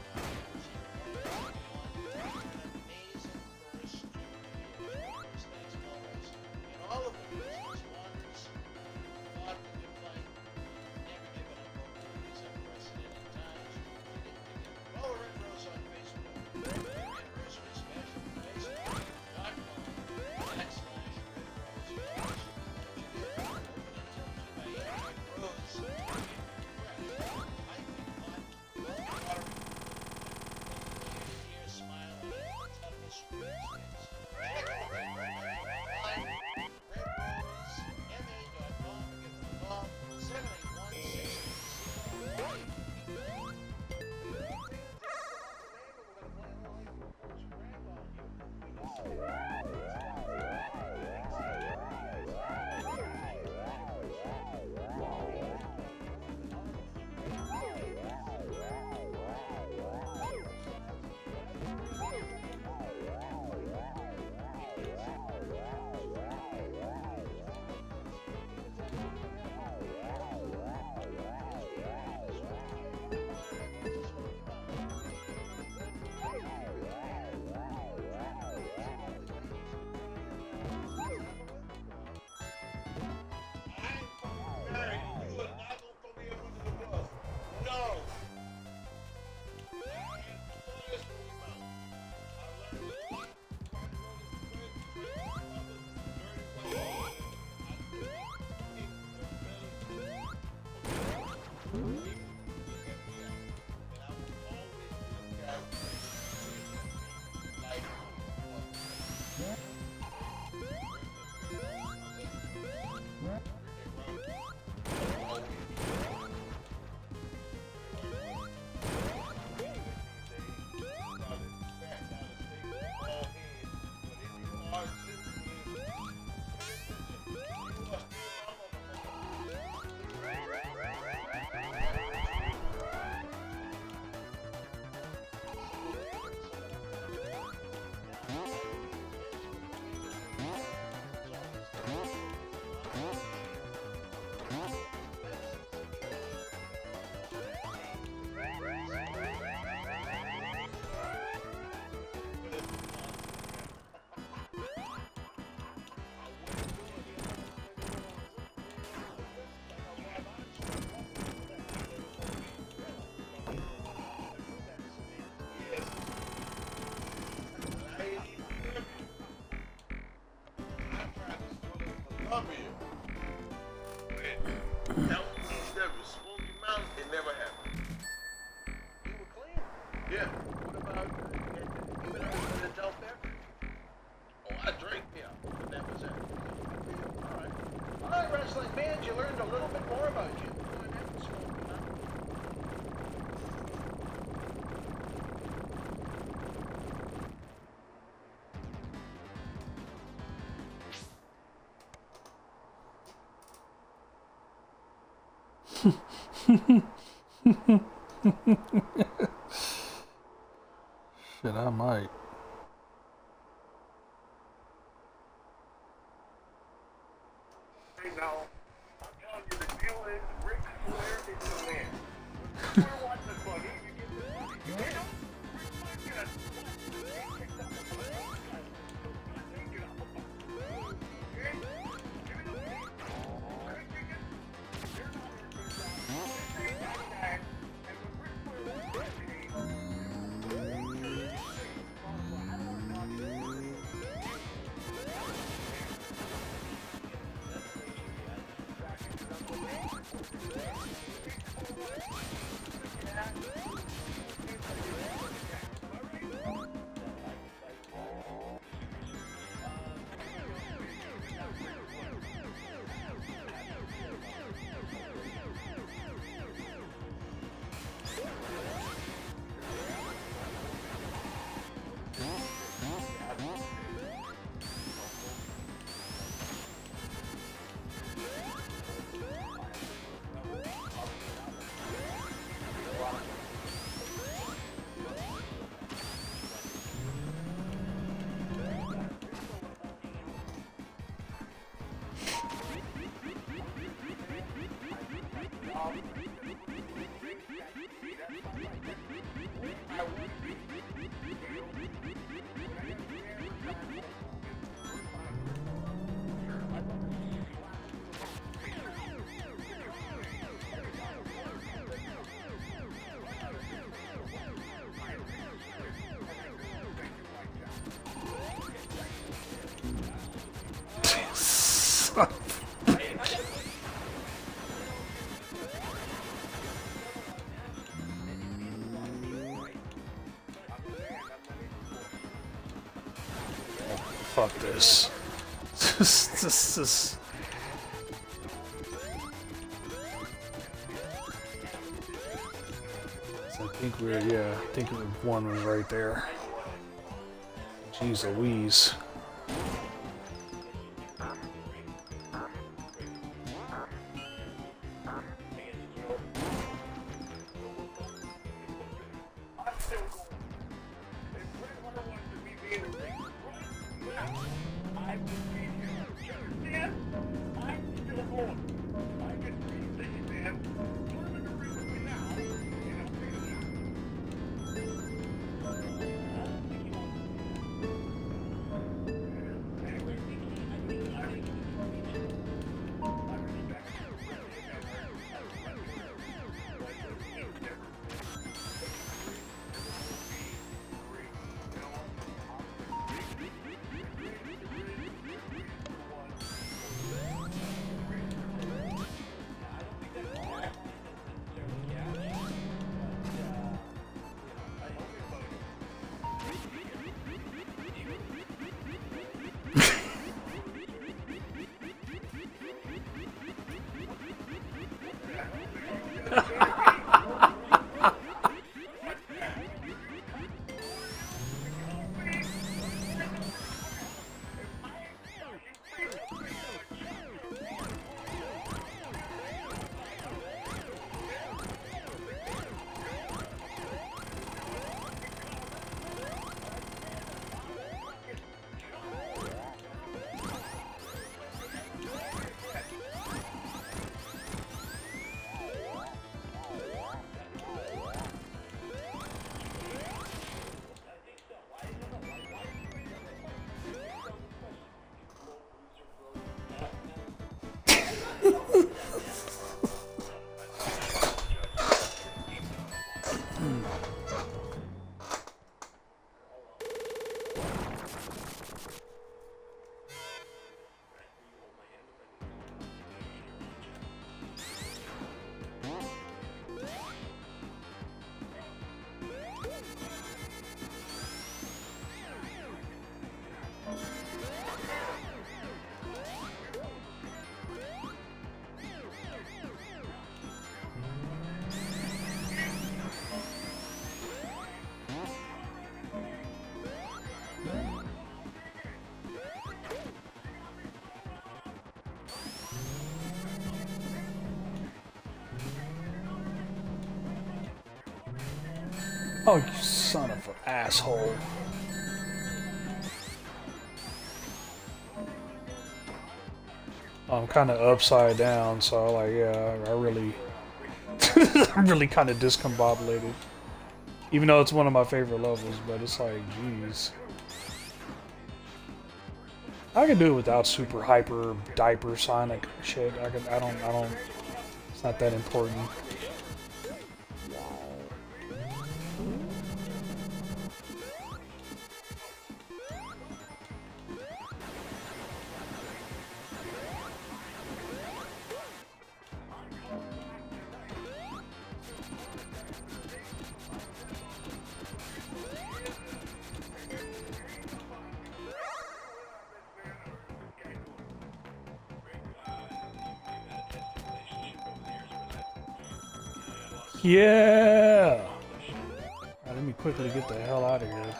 provided us and an amazing first 2 years. Thanks, Melrose, and all of the business wonders fought the good fight, never given up hope in these unprecedented times. Follow Red Rose on Facebook. Their anniversary special on Facebook.com/Red Rose. Open until 2 a.m. Red Rose. Fresh, hyping cover you. But down east of you, Smoky Mountain, it never happened. You were clean? Yeah. What about even under the adult beverage? Oh, I drank, yeah, but that was it. All right. All right, wrestling fans, you learned a little bit more about you. Smoky Mountain. Shit, I might. Hey, now, I'm telling you, the deal is Ric Flair is the man. Ric Flair wants the money, you get the money. You get him? Ric Flair gets he picked up the money. Okay? Give it up to me. Ric Chicken, you're not in this job. This ain't my guy. And when Ric Flair was president, I don't Fuck this. This. I think I think one was right there. Jeez Louise. Oh, you son of an asshole. I'm kind of upside down, so like, yeah, I really, I'm really kind of discombobulated. Even though it's one of my favorite levels, but it's like, jeez. I can do it without super hyper diaper Sonic shit. I don't. It's not that important. Yeah! Alright, let me quickly get the hell out of here.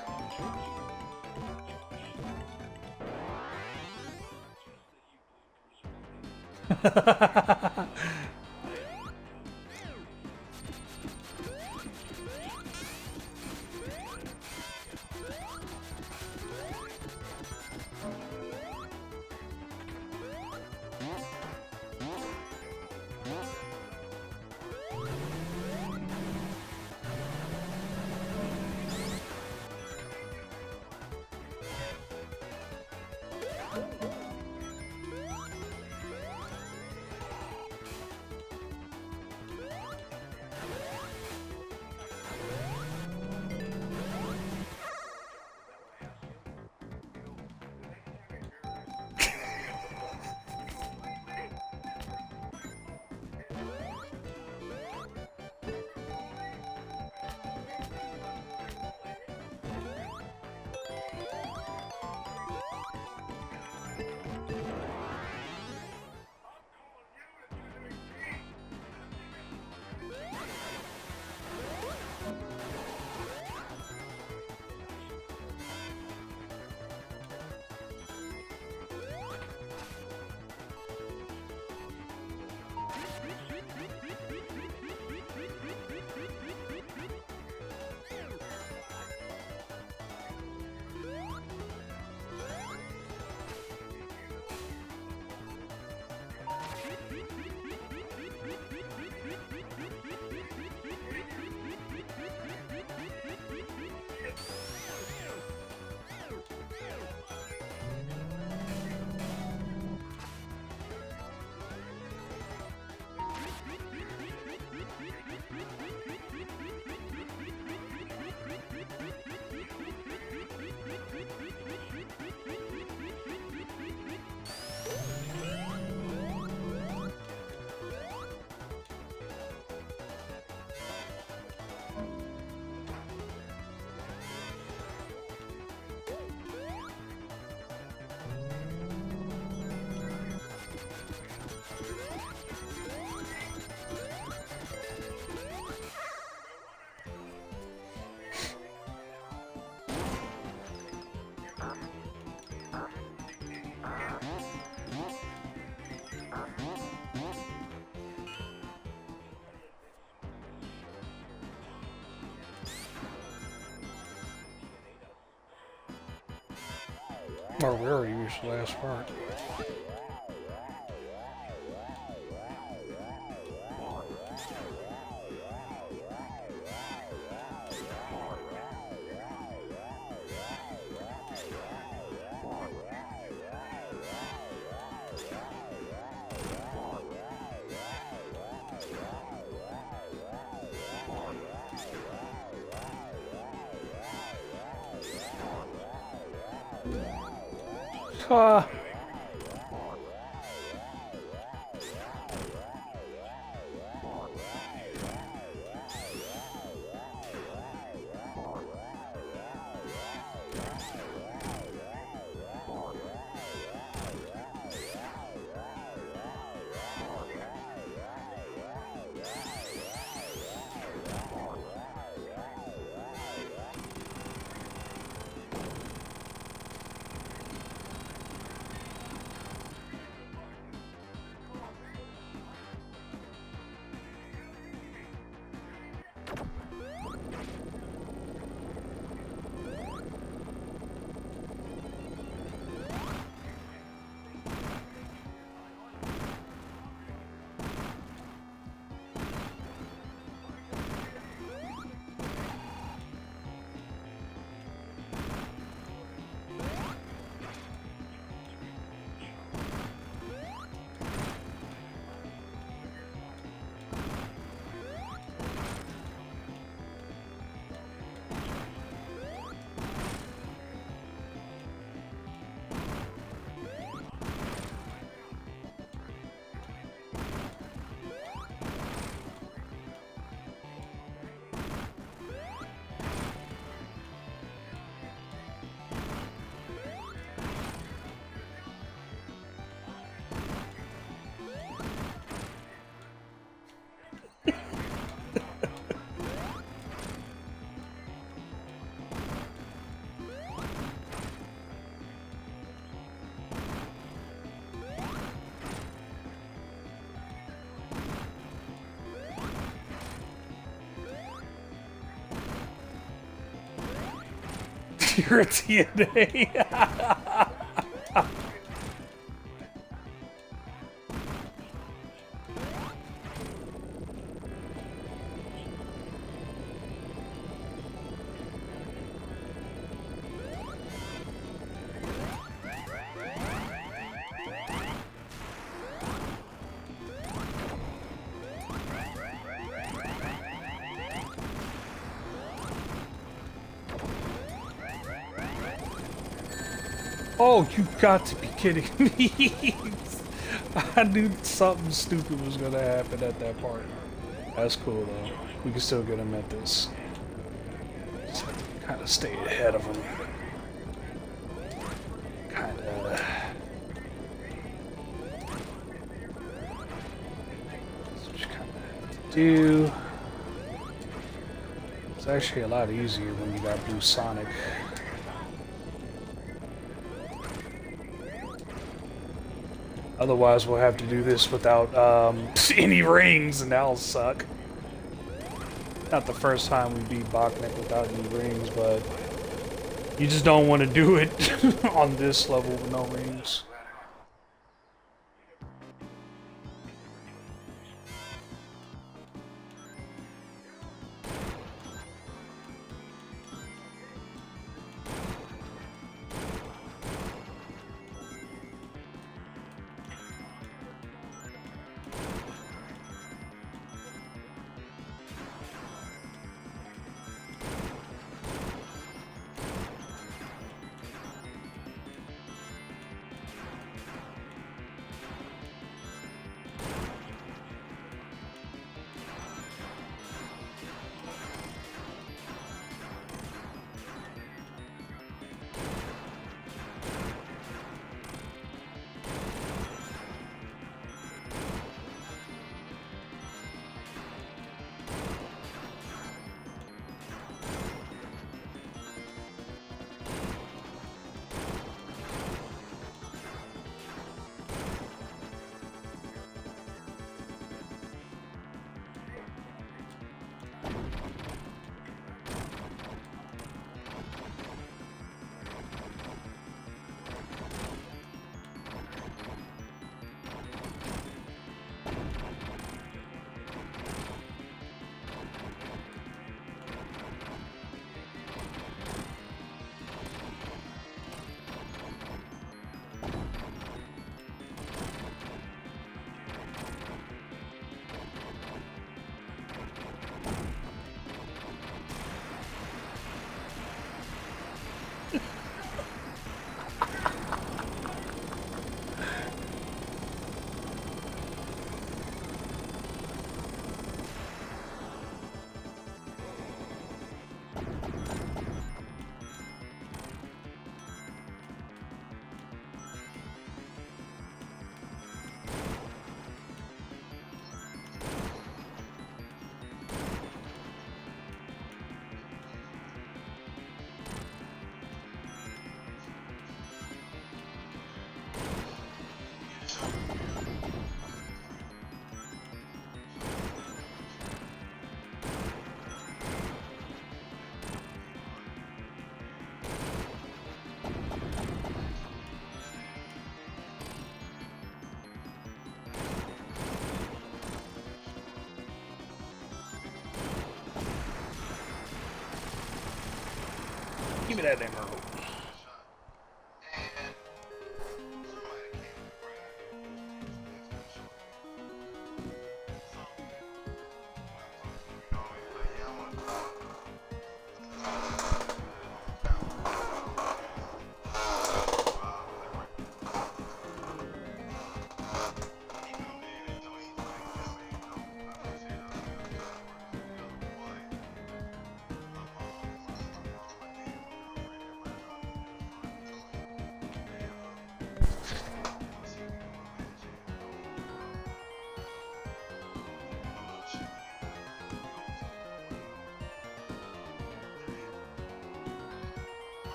Or where are you? The last part. Ah. You're a TNA. Oh, you got to be kidding me. I knew something stupid was gonna happen at that part. That's cool though. We can still get him at this. Just have to kind of stay ahead of him. Kind of. That's what you kind of have to do. It's actually a lot easier when you got Blue Sonic. Otherwise, we'll have to do this without any rings, and that'll suck. Not the first time we beat Bachnik without any rings, but you just don't want to do it on this level with no rings. Give me that emerald.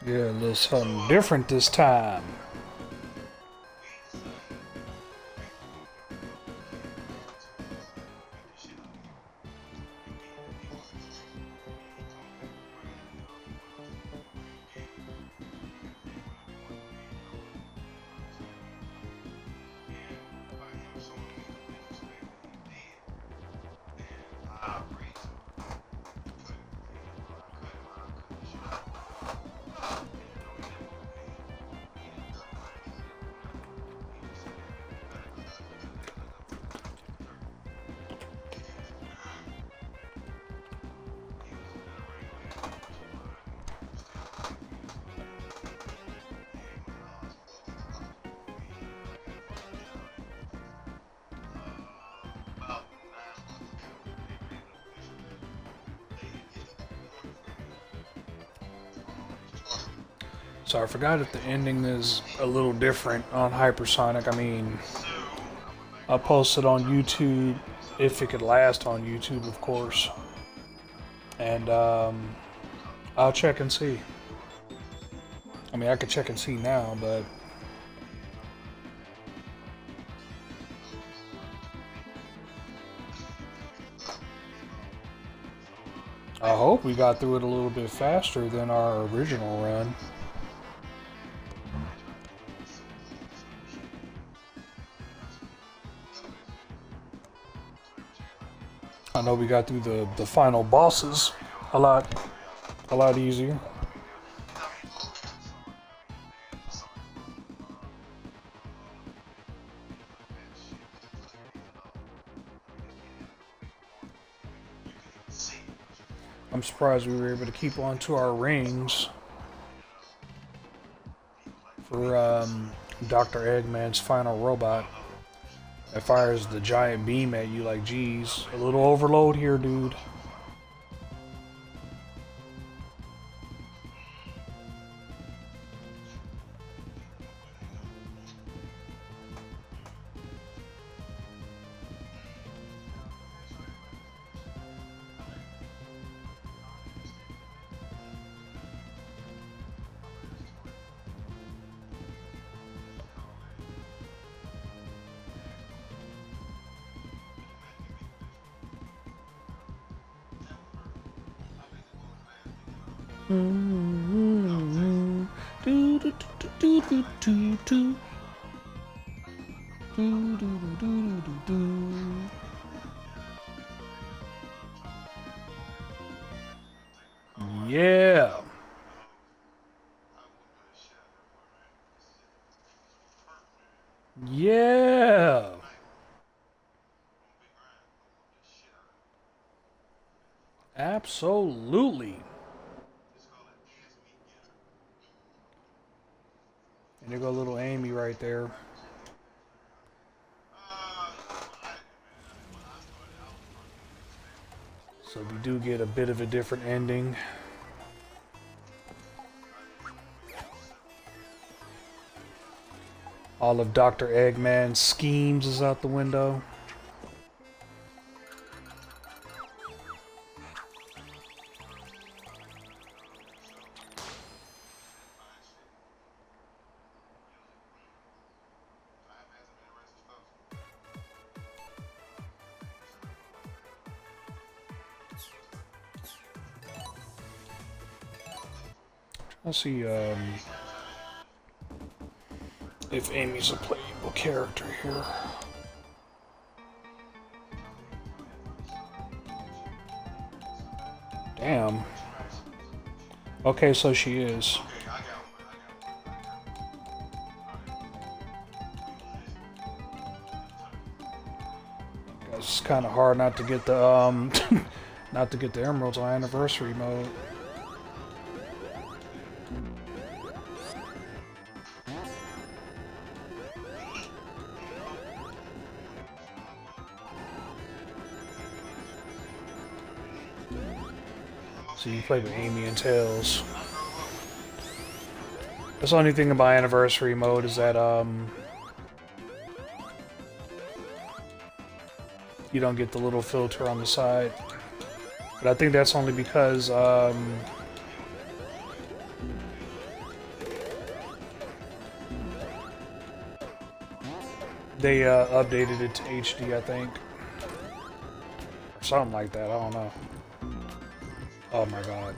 Yeah, a little something different this time. So I forgot if the ending is a little different on Hypersonic. I mean, I'll post it on YouTube if it could last on YouTube, of course. And I'll check and see. I mean, I could check and see now, but I hope we got through it a little bit faster than our original run. I know we got through the final bosses a lot easier. I'm surprised we were able to keep on to our rings for Dr. Eggman's final robot. That fires the giant beam at you like, geez, a little overload here, dude. Yeah. Yeah. Absolutely. And there go little Amy right there. So we do get a bit of a different ending. All of Dr. Eggman's schemes is out the window. Let's see if Amy's a playable character here. Damn. Okay, so she is. It's kind of hard not to get the not to get the emeralds on anniversary mode. So you play with Amy and Tails. That's the only thing about anniversary mode is that you don't get the little filter on the side. But I think that's only because they updated it to HD, I think. Or something like that, I don't know. Oh my god.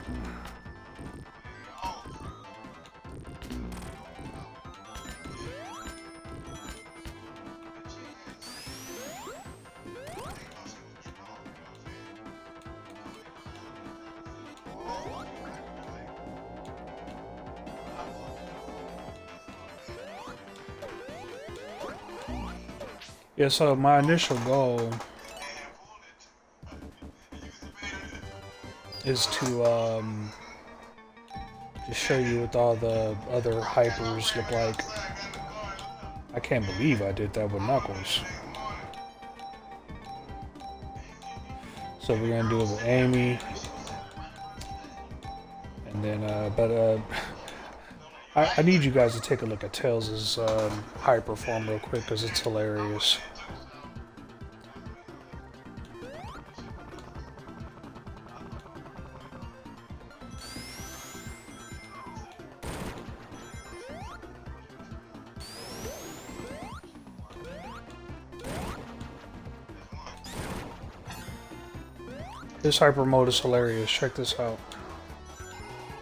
Yeah, so my initial goal is to just show you what all the other hypers look like. I can't believe I did that with Knuckles. So we're gonna do it with Amy, and then I need you guys to take a look at Tails' hyper form real quick because it's hilarious. This hyper mode is hilarious. Check this out.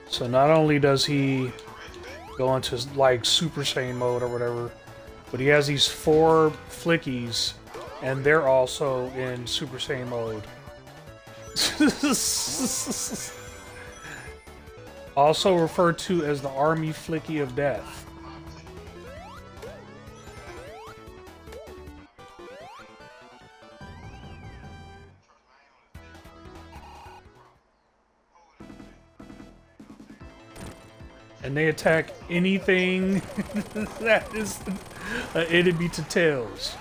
So not only does he go into like Super Saiyan mode or whatever, but he has these 4 flickies, and they're also in Super Saiyan mode. Also referred to as the Army Flicky of Death. And they attack anything that is an enemy to Tails.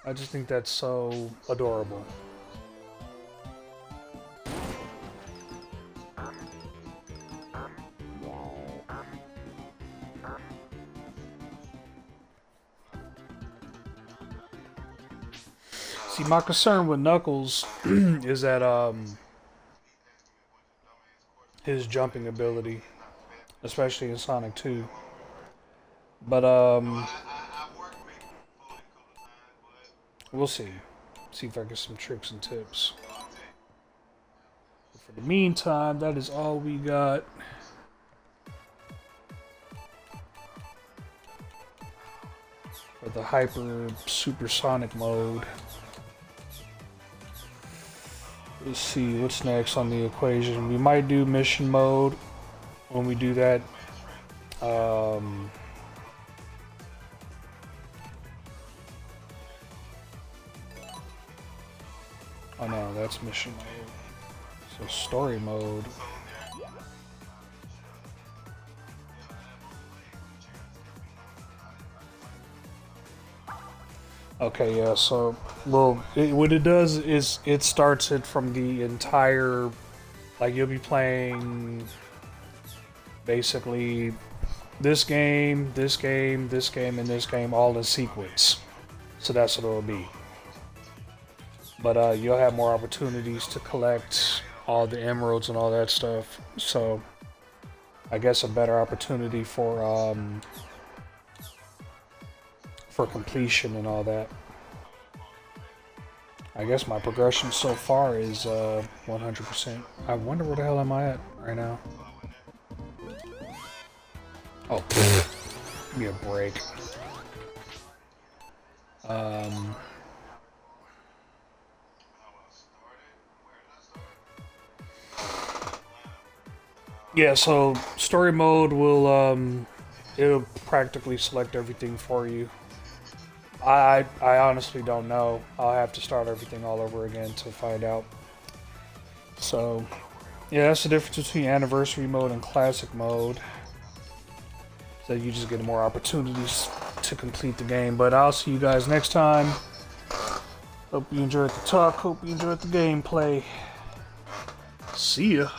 I just think that's so adorable. See, my concern with Knuckles is that his jumping ability, especially in Sonic 2. But we'll see. See if I get some tricks and tips. But for the meantime, that is all we got. For the hyper supersonic mode. Let's see what's next on the equation. We might do mission mode when we do that. Oh no, that's mission mode. So story mode. Okay, yeah, so, well, what it does is it starts it from the entire, like, you'll be playing basically this game, this game, this game, and this game all in sequence. So that's what it'll be. But you'll have more opportunities to collect all the emeralds and all that stuff. So I guess a better opportunity for completion and all that. I guess my progression so far is 100%. I wonder where the hell am I at right now. Oh, give me a break. Yeah, so story mode will it'll practically select everything for you. I honestly don't know. I'll have to start everything all over again to find out. So yeah, that's the difference between anniversary mode and classic mode. So you just get more opportunities to complete the game. But I'll see you guys next time. Hope you enjoyed the talk. Hope you enjoyed the gameplay. See ya.